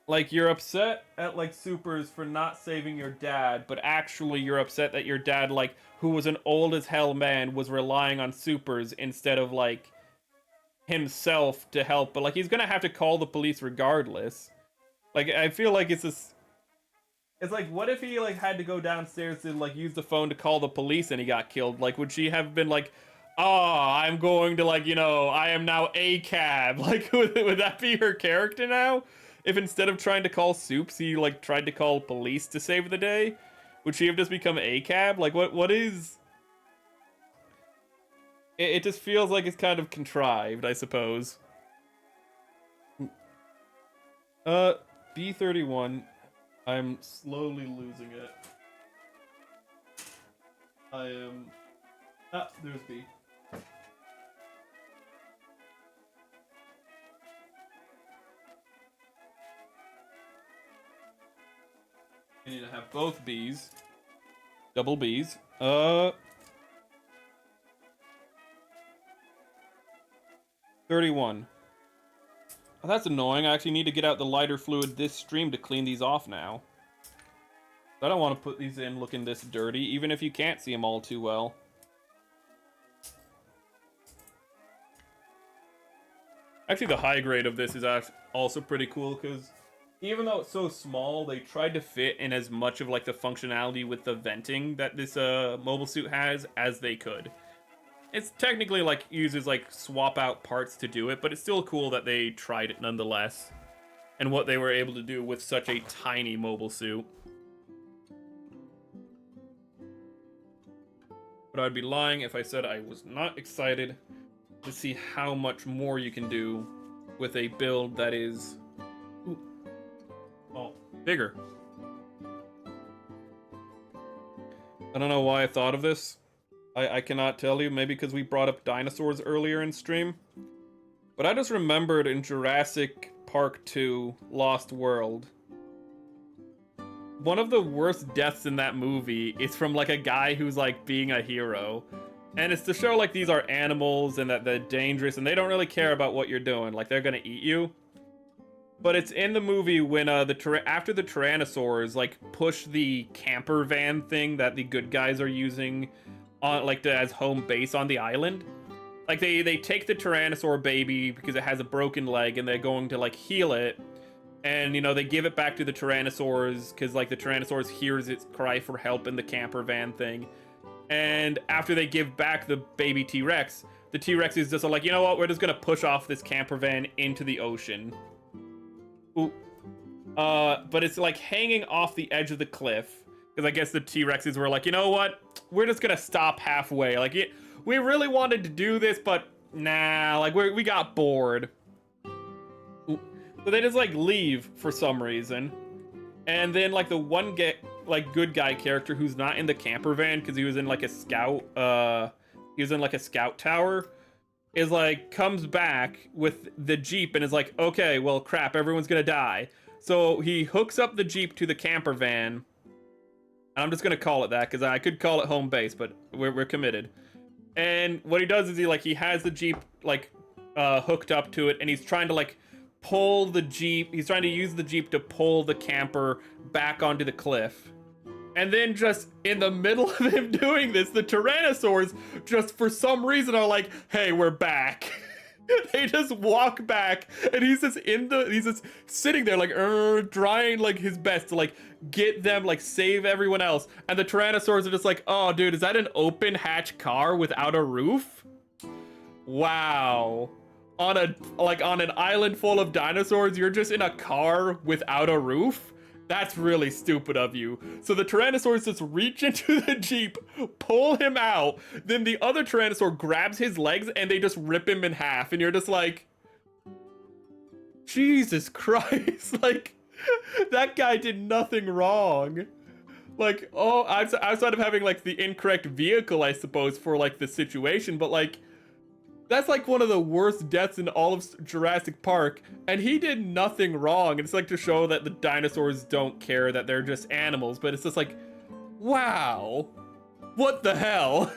Like, you're upset at, like, supers for not saving your dad, but actually you're upset that your dad, like, who was an old as hell man, was relying on supers instead of, like, himself to help. But, like, he's gonna have to call the police regardless. Like, I feel like it's this... It's like, what if he, like, had to go downstairs to, like, use the phone to call the police and he got killed? Like, would she have been like, oh, I'm going to, like, you know, I am now a cab? Like, would that be her character now? If instead of trying to call Soups, he, like, tried to call police to save the day? Would she have just become a cab? Like, what is... It just feels like it's kind of contrived, I suppose. B31. I'm slowly losing it. I am... Ah, there's B. I need to have both B's. Double B's. 31. Oh, that's annoying. I actually need to get out the lighter fluid this stream to clean these off now. I don't want to put these in looking this dirty, even if you can't see them all too well. Actually, the high grade of this is also pretty cool, because even though it's so small, they tried to fit in as much of, like, the functionality with the venting that this mobile suit has as they could. It's technically, like, uses, like, swap out parts to do it, but it's still cool that they tried it nonetheless. And what they were able to do with such a tiny mobile suit. But I'd be lying if I said I was not excited to see how much more you can do with a build that is... Ooh. Oh, bigger. I don't know why I thought of this. I cannot tell you, maybe because we brought up dinosaurs earlier in stream. But I just remembered in Jurassic Park 2, Lost World, one of the worst deaths in that movie is from, like, a guy who's, like, being a hero. And it's to show, like, these are animals and that they're dangerous and they don't really care about what you're doing. Like, they're gonna eat you. But it's in the movie when after the Tyrannosaurs, like, push the camper van thing that the good guys are using on, like, as home base on the island. Like, they take the Tyrannosaur baby because it has a broken leg and they're going to, like, heal it. And, you know, they give it back to the Tyrannosaurs because, like, the Tyrannosaurs hears its cry for help in the camper van thing. And after they give back the baby T-Rex, the T-Rex is just like, you know what, we're just gonna push off this camper van into the ocean. Ooh. But it's, like, hanging off the edge of the cliff. Because I guess the T-Rexes were like, you know what, we're just gonna stop halfway. Like, we really wanted to do this, but nah, like we got bored. So they just like leave for some reason. And then like the one good guy character who's not in the camper van because he was in like a scout tower is like comes back with the Jeep and is like, okay, well crap, everyone's gonna die. So he hooks up the Jeep to the camper van. I'm just gonna call it that because I could call it home base, but we're committed. And what he does is he has the Jeep like hooked up to it, and he's trying to like pull the Jeep. He's trying to use the Jeep to pull the camper back onto the cliff. And then just in the middle of him doing this, the Tyrannosaurs just for some reason are like, hey, we're back. They just walk back, and he's just sitting there like trying like his best to like get them, like save everyone else. And the Tyrannosaurs are just like, oh dude, is that an open hatch car without a roof? Wow. On an island full of dinosaurs, you're just in a car without a roof? That's really stupid of you. So the Tyrannosaurs just reach into the Jeep, pull him out, then the other Tyrannosaur grabs his legs and they just rip him in half, and you're just like, Jesus Christ, like, that guy did nothing wrong. Like, oh, outside of having like the incorrect vehicle, I suppose, for like the situation, but like, that's like one of the worst deaths in all of Jurassic Park, and he did nothing wrong. It's like to show that the dinosaurs don't care, that they're just animals, but it's just like, wow, what the hell?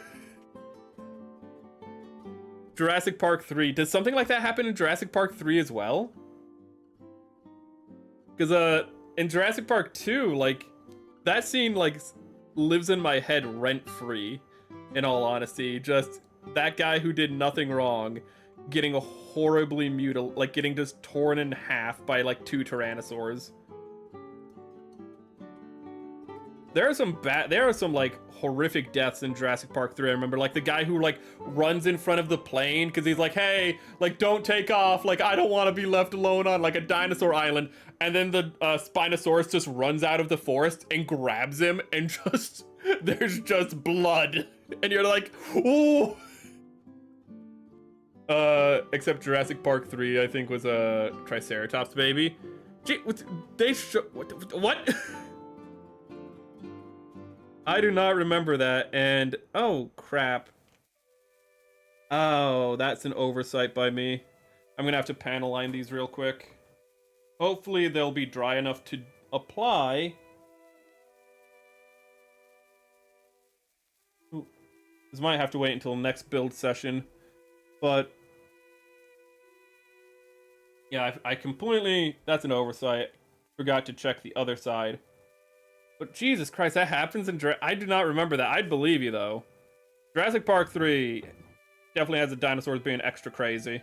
Jurassic Park 3. Does something like that happen in Jurassic Park 3 as well? Because in Jurassic Park 2, like, that scene like lives in my head rent-free, in all honesty. Just that guy who did nothing wrong getting a horribly mutilated, like getting just torn in half by like 2 Tyrannosaurs. There are some like horrific deaths in Jurassic Park 3. I remember like the guy who like runs in front of the plane because he's like, hey, like don't take off, like I don't want to be left alone on like a dinosaur island. And then the Spinosaurus just runs out of the forest and grabs him, and just there's just blood, and you're like, ooh. Except Jurassic Park 3, I think, was a Triceratops baby. Gee, what? I do not remember that, and oh crap. Oh, that's an oversight by me. I'm gonna have to panel line these real quick. Hopefully they'll be dry enough to apply. Ooh, this might have to wait until next build session, but yeah, I completely, that's an oversight. Forgot to check the other side. But Jesus Christ, that happens in I do not remember that. I'd believe you, though. Jurassic Park 3 definitely has the dinosaurs being extra crazy.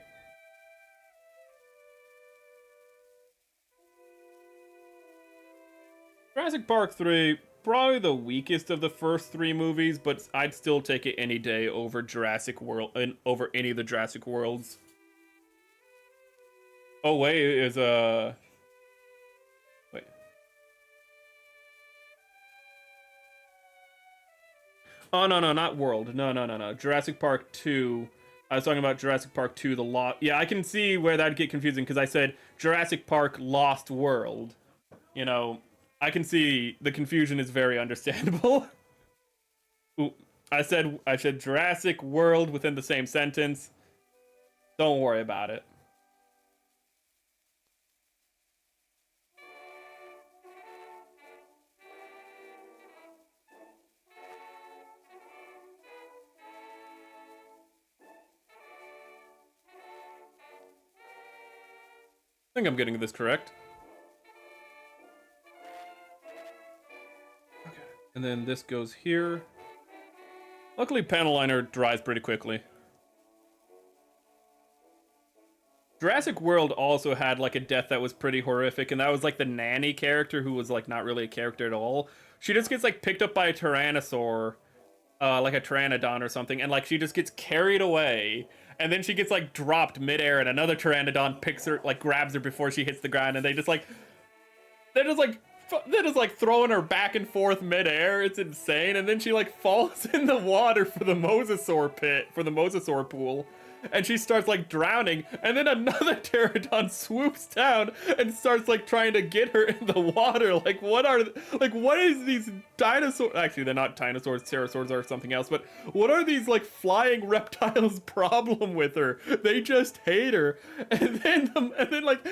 Jurassic Park 3, probably the weakest of the first 3 movies, but I'd still take it any day over Jurassic World, and over any of the Jurassic Worlds. Oh wait, is wait. Oh no, not World. No. Jurassic Park 2. I was talking about Jurassic Park 2, the Lost. Yeah, I can see where that'd get confusing because I said Jurassic Park Lost World. You know, I can see the confusion is very understandable. Ooh, I said Jurassic World within the same sentence. Don't worry about it. I think I'm getting this correct. Okay. And then this goes here. Luckily, panel liner dries pretty quickly. Jurassic World also had like a death that was pretty horrific, and that was like the nanny character who was like not really a character at all. She just gets like picked up by a Tyrannosaur, like a Pteranodon or something, and like she just gets carried away. And then she gets like dropped midair, and another Pteranodon picks her, like grabs her before she hits the ground, and they're just like they're just like throwing her back and forth midair. It's insane. And then she like falls in the water for the mosasaur pit, for the mosasaur pool. And she starts like drowning, and then another pterodon swoops down and starts like trying to get her in the water. Like what is these dinosaurs? Actually, they're not dinosaurs, pterosaurs are something else, but what are these like flying reptiles' problem with her? They just hate her. And then like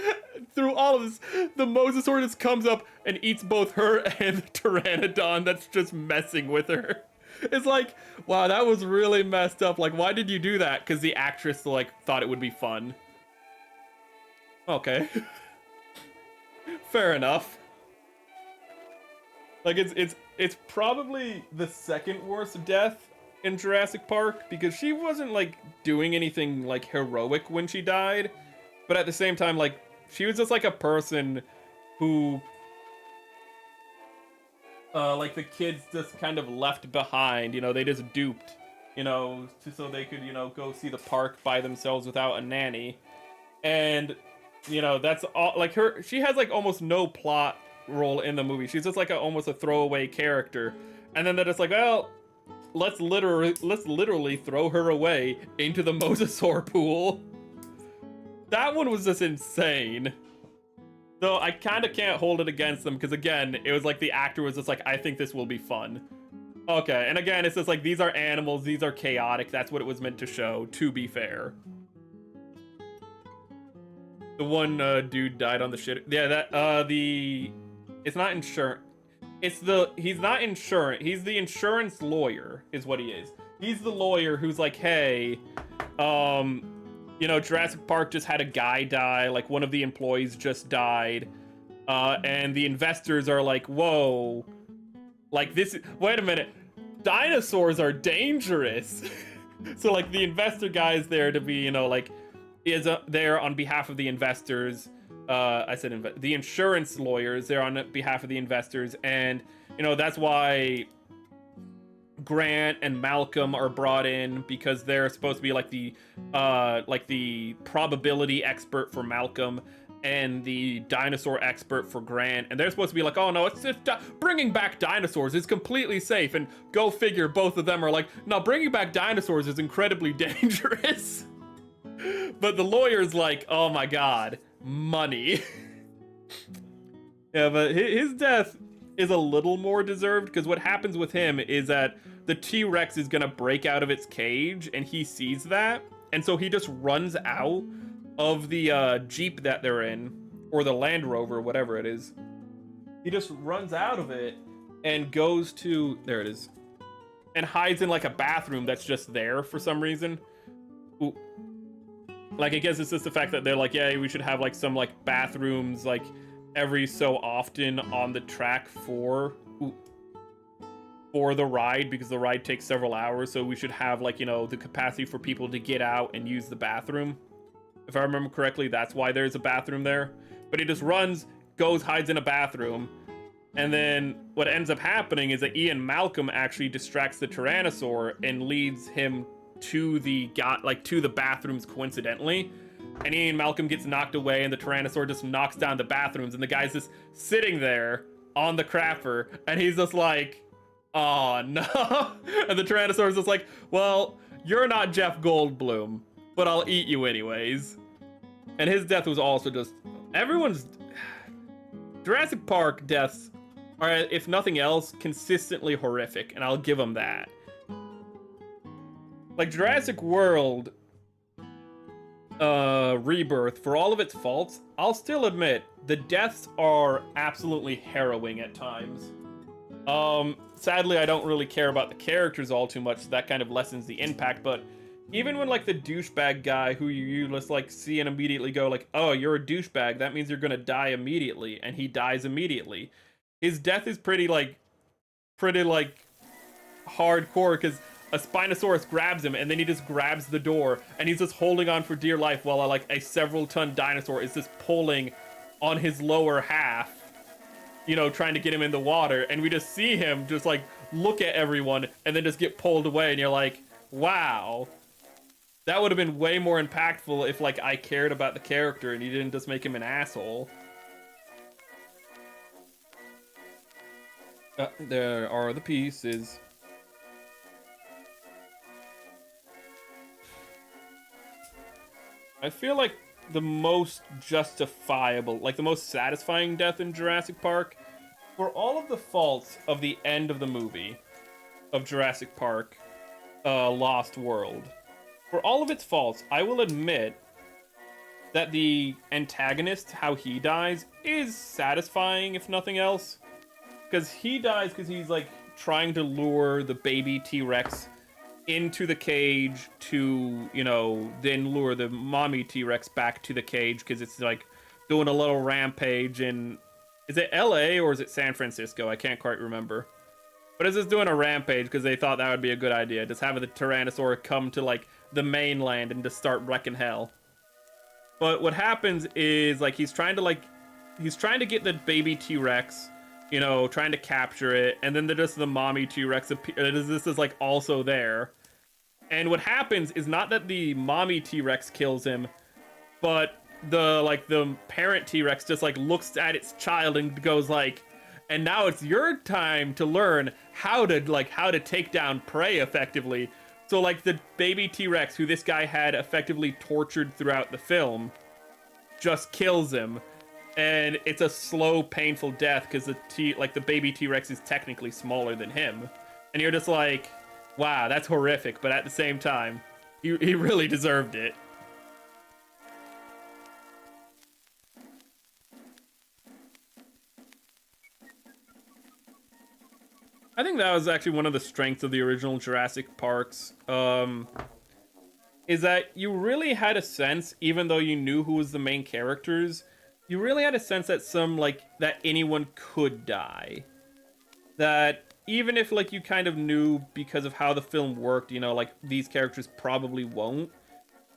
through all of this, the mosasaur just comes up and eats both her and the pteranodon that's just messing with her. It's like, wow, that was really messed up. Like, why did you do that? Because the actress, like, thought it would be fun. Okay. Fair enough. Like, it's probably the second worst death in Jurassic Park, because she wasn't, like, doing anything, like, heroic when she died. But at the same time, like, she was just, like, a person who... like the kids just kind of left behind, you know, they just duped, you know, so they could, you know, go see the park by themselves without a nanny. And, you know, that's all, like she has like almost no plot role in the movie. She's just like almost a throwaway character. And then they're just like, well, let's literally throw her away into the mosasaur pool. That one was just insane. Though I kind of can't hold it against them, because again, it was like the actor was just like, I think this will be fun. Okay, and again, it's just like, these are animals, these are chaotic, that's what it was meant to show, to be fair. The one dude died on the shit. Yeah, that, it's not insurance. He's not insurance, he's the insurance lawyer, is what he is. He's the lawyer who's like, hey, you know, Jurassic Park just had a guy die, like one of the employees just died, and the investors are like, whoa, like this, wait a minute, dinosaurs are dangerous. So like the investor guy is there to be, you know, like, is there on behalf of the investors, the insurance lawyer is there on behalf of the investors, and, you know, that's why Grant and Malcolm are brought in, because they're supposed to be like the probability expert for Malcolm and the dinosaur expert for Grant, and they're supposed to be like, oh no, it's just bringing back dinosaurs is completely safe, and go figure, both of them are like, no, bringing back dinosaurs is incredibly dangerous. But the lawyer's like, oh my god, money. Yeah, but his death is a little more deserved, because what happens with him is that the T-Rex is gonna break out of its cage, and he sees that, and so he just runs out of the Jeep that they're in, or the Land Rover, whatever it is. He just runs out of it and goes to, there it is, and hides in like a bathroom that's just there for some reason. Ooh. Like, I guess it's just the fact that they're like, yeah, we should have like some like bathrooms like every so often on the track for the ride, because the ride takes several hours, so we should have like, you know, the capacity for people to get out and use the bathroom. If I remember correctly, that's why there's a bathroom there. But he just runs, goes, hides in a bathroom, and then what ends up happening is that Ian Malcolm actually distracts the Tyrannosaur and leads him to the bathrooms coincidentally. And Ian Malcolm gets knocked away, and the Tyrannosaur just knocks down the bathrooms, and the guy's just sitting there on the crapper, and he's just like, oh no. And the Tyrannosaur's just like, well, you're not Jeff Goldblum, but I'll eat you anyways. And his death was also just, everyone's Jurassic Park deaths are, if nothing else, consistently horrific, and I'll give them that. Like Jurassic World Rebirth, for all of its faults, I'll still admit the deaths are absolutely harrowing at times. Sadly, I don't really care about the characters all too much, so that kind of lessens the impact, but even when like the douchebag guy who you just like see and immediately go like, oh, you're a douchebag, that means you're gonna die immediately, and he dies immediately. His death is pretty hardcore, because a Spinosaurus grabs him, and then he just grabs the door, and he's just holding on for dear life while like a several-ton dinosaur is just pulling on his lower half, you know, trying to get him in the water, and we just see him just like look at everyone and then just get pulled away, and you're like, wow. That would have been way more impactful if like I cared about the character and you didn't just make him an asshole. There are the pieces. I feel like the most justifiable, like the most satisfying death in Jurassic Park, for all of the faults of the end of the movie of Jurassic Park, Lost World, for all of its faults, I will admit that the antagonist, how he dies, is satisfying, if nothing else. Because he dies because he's, like, trying to lure the baby T-Rex into the cage to, you know, then lure the mommy T-Rex back to the cage because it's, like, doing a little rampage in... Is it LA or is it San Francisco? I can't quite remember. But it's just doing a rampage because they thought that would be a good idea. Just having the Tyrannosaur come to, like, the mainland and just start wrecking hell. But what happens is, like, he's trying to get the baby T-Rex, you know, trying to capture it, and then the mommy T-Rex this is, like, also there. And what happens is not that the mommy T-Rex kills him, but the parent T-Rex just, like, looks at its child and goes, like, and now it's your time to learn how to take down prey effectively. So, like, the baby T-Rex, who this guy had effectively tortured throughout the film, just kills him. And it's a slow, painful death, because the baby T-Rex is technically smaller than him. And you're just like, wow, that's horrific, but at the same time, he really deserved it. I think that was actually one of the strengths of the original Jurassic Parks, is that you really had a sense, even though you knew who was the main characters, you really had a sense that that anyone could die. That even if, like, you kind of knew because of how the film worked, you know, like, these characters probably won't,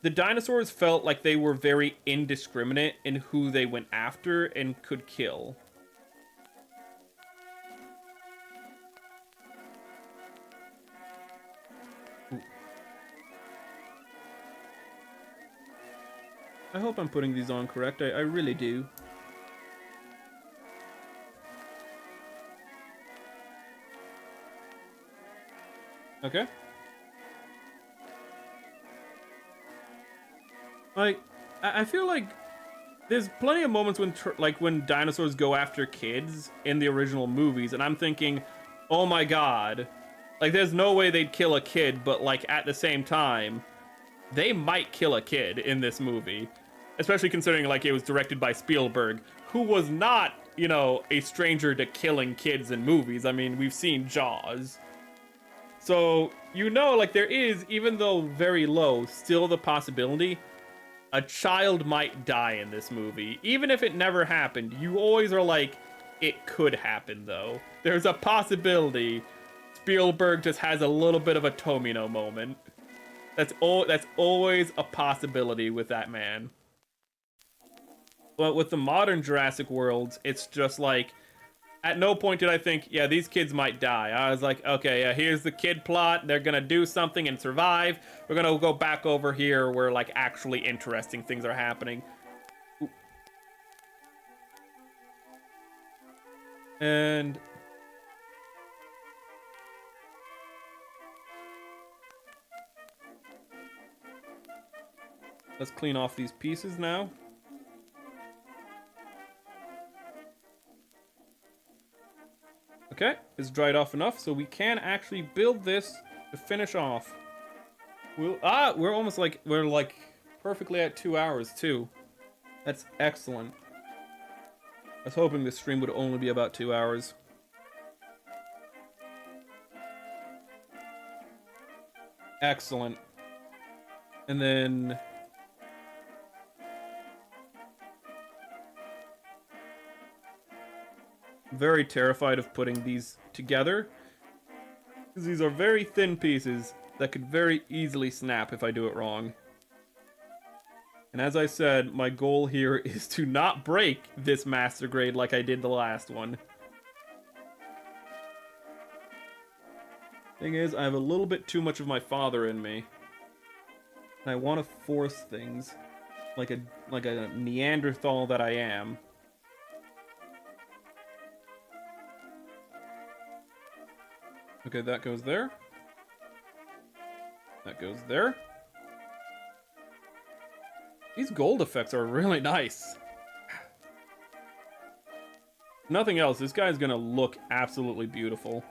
the dinosaurs felt like they were very indiscriminate in who they went after and could kill. I hope I'm putting these on correct. I really do. Okay. Like, I feel like there's plenty of moments when dinosaurs go after kids in the original movies, and I'm thinking, oh my god, like, there's no way they'd kill a kid, but, like, at the same time, they might kill a kid in this movie. Especially considering, like, it was directed by Spielberg, who was not, you know, a stranger to killing kids in movies. I mean, we've seen Jaws. So, you know, like, there is, even though very low, still the possibility a child might die in this movie. Even if it never happened, you always are like, it could happen, though. There's a possibility Spielberg just has a little bit of a Tomino moment. That's always a possibility with that man. But with the modern Jurassic Worlds, it's just like, at no point did I think, yeah, these kids might die. I was like, okay, yeah, here's the kid plot. They're gonna do something and survive. We're gonna go back over here where, like, actually interesting things are happening. Ooh. And... let's clean off these pieces now. Okay, it's dried off enough, so we can actually build this to finish off. We're almost like, we're like perfectly at 2 hours too. That's excellent. I was hoping this stream would only be about 2 hours. Excellent. And then... very terrified of putting these together, because these are very thin pieces that could very easily snap if I do it wrong. And as I said, my goal here is to not break this master grade like I did the last one. Thing is, I have a little bit too much of my father in me. And I want to force things like a Neanderthal that I am. Okay, that goes there. That goes there. These gold effects are really nice. Nothing else, this guy's gonna look absolutely beautiful.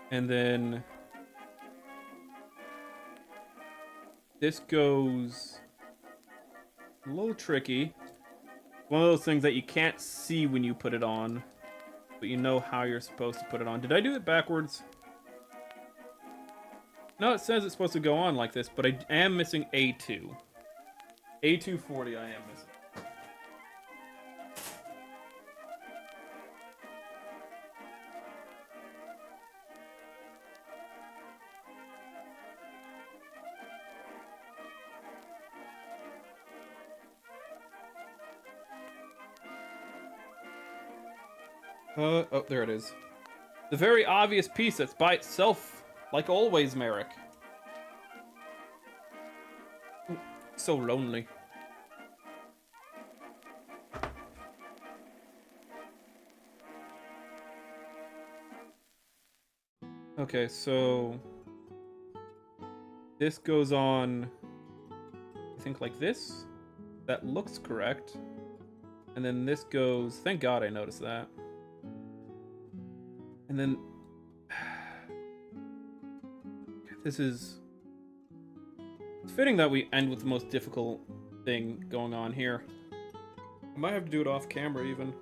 And then this goes a little tricky. One of those things that you can't see when you put it on, but you know how you're supposed to put it on. Did I do it backwards? No, it says it's supposed to go on like this, but I am missing A2. A240 I am missing. Oh, there it is. The very obvious piece that's by itself, like always, Merrick. Ooh, so lonely. Okay, so this goes on, I think, like this. That looks correct. And then this goes, thank God I noticed that. And then this is, it's fitting that we end with the most difficult thing going on here. I might have to do it off camera even.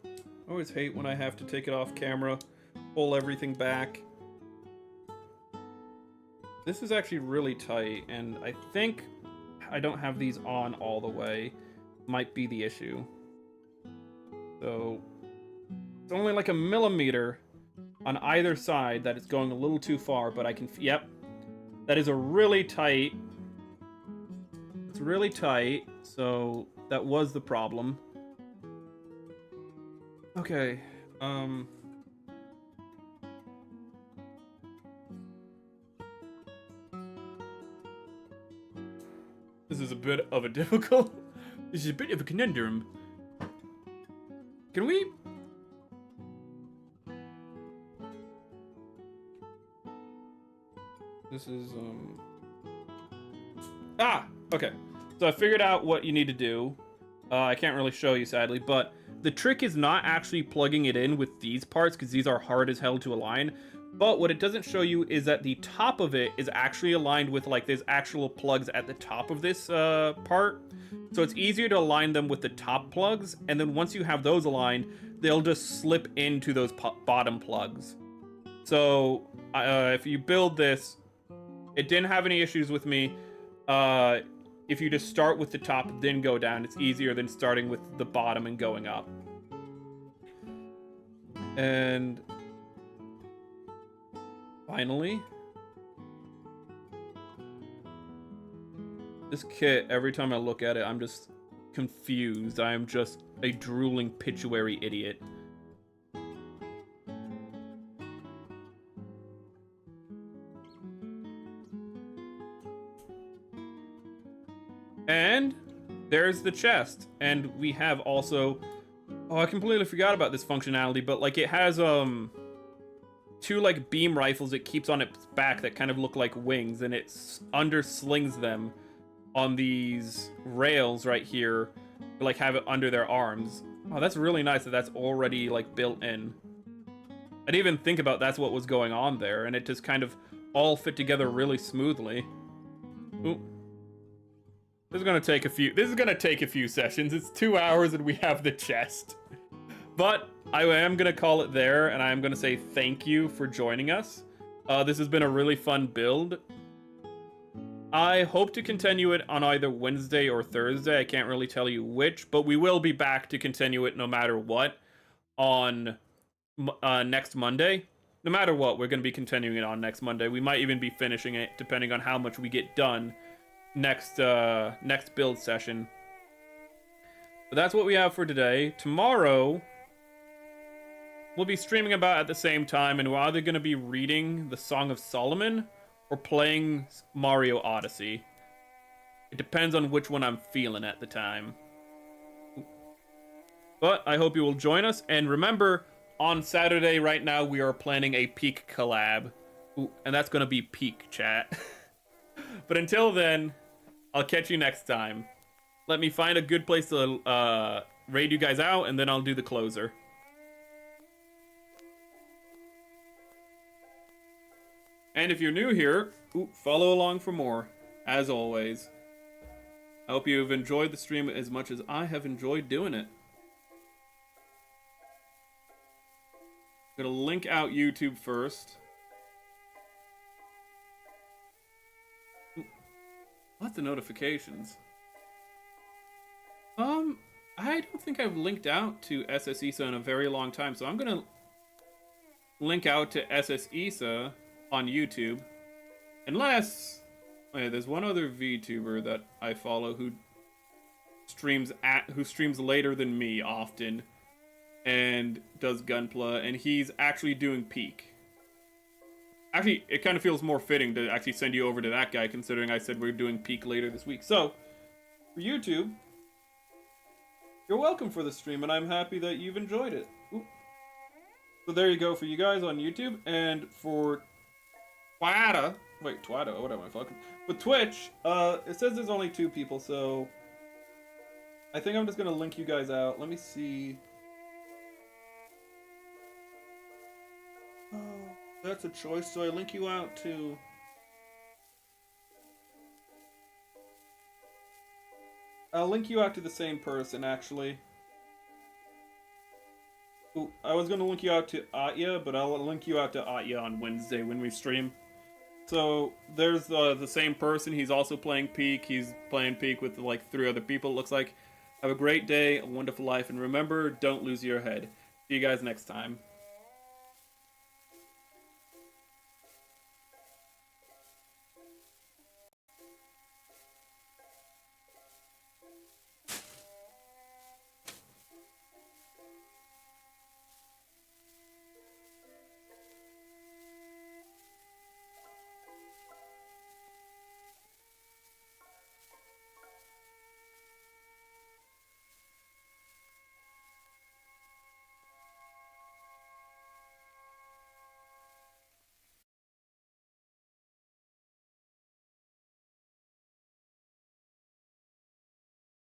I always hate when I have to take it off camera, pull everything back. This is actually really tight, and I think I don't have these on all the way. Might be the issue. So it's only like a millimeter on either side that it's going a little too far, but I can, yep. That is a really tight, it's really tight, so that was the problem. Okay, this is a bit of a difficult, this is a bit of a conundrum. Can we? This is, okay. So I figured out what you need to do. I can't really show you, sadly, but the trick is not actually plugging it in with these parts, because these are hard as hell to align. But what it doesn't show you is that the top of it is actually aligned with, like, there's actual plugs at the top of this part. So it's easier to align them with the top plugs, and then once you have those aligned, they'll just slip into those bottom plugs. So if you build this, it didn't have any issues with me. If you just start with the top, then go down, it's easier than starting with the bottom and going up. And finally, this kit, every time I look at it, I'm just confused. I am just a drooling pituitary idiot. And there's the chest. And we have also, oh, I completely forgot about this functionality, but like it has two like beam rifles it keeps on its back that kind of look like wings, and it underslings them on these rails right here, to, like, have it under their arms. Oh, that's really nice that that's already like built in. I didn't even think about that's what was going on there, and it just kind of all fit together really smoothly. Ooh. This is gonna take a few sessions. It's 2 hours and we have the chest. But I am gonna call it there, and I am gonna say thank you for joining us. This has been a really fun build. I hope to continue it on either Wednesday or Thursday. I can't really tell you which, but we will be back to continue it no matter what on next Monday. No matter what, we're gonna be continuing it on next Monday. We might even be finishing it depending on how much we get done next build session. But that's what we have for today. Tomorrow we'll be streaming about at the same time, and we're either going to be reading the Song of Solomon or playing Mario Odyssey. It depends on which one I'm feeling at the time. But I hope you will join us. And remember, on Saturday right now, we are planning a Peak collab. Ooh, and that's going to be Peak, chat. But until then, I'll catch you next time. Let me find a good place to raid you guys out, and then I'll do the closer. And if you're new here, follow along for more, as always. I hope you've enjoyed the stream as much as I have enjoyed doing it. I'm gonna link out YouTube first. Lots of notifications. I don't think I've linked out to SS Isa in a very long time, so I'm gonna link out to SS Isa on YouTube. Unless, there's one other VTuber that I follow who streams later than me often and does Gunpla, and he's actually doing Peak. Actually, it kind of feels more fitting to actually send you over to that guy, considering I said we're doing Peak later this week. So, for YouTube, you're welcome for the stream, and I'm happy that you've enjoyed it. Ooh. So there you go for you guys on YouTube, and for Twitter, what am I fucking? With Twitch, it says there's only 2 people, so I think I'm just gonna link you guys out. Let me see. Oh, that's a choice. So I link you out to. I'll link you out to the same person, actually. Ooh, I was gonna link you out to Atya, but I'll link you out to Atya on Wednesday when we stream. So there's the same person. He's also playing Peak. He's playing Peak with like 3 other people, it looks like. Have a great day, a wonderful life, and remember, don't lose your head. See you guys next time.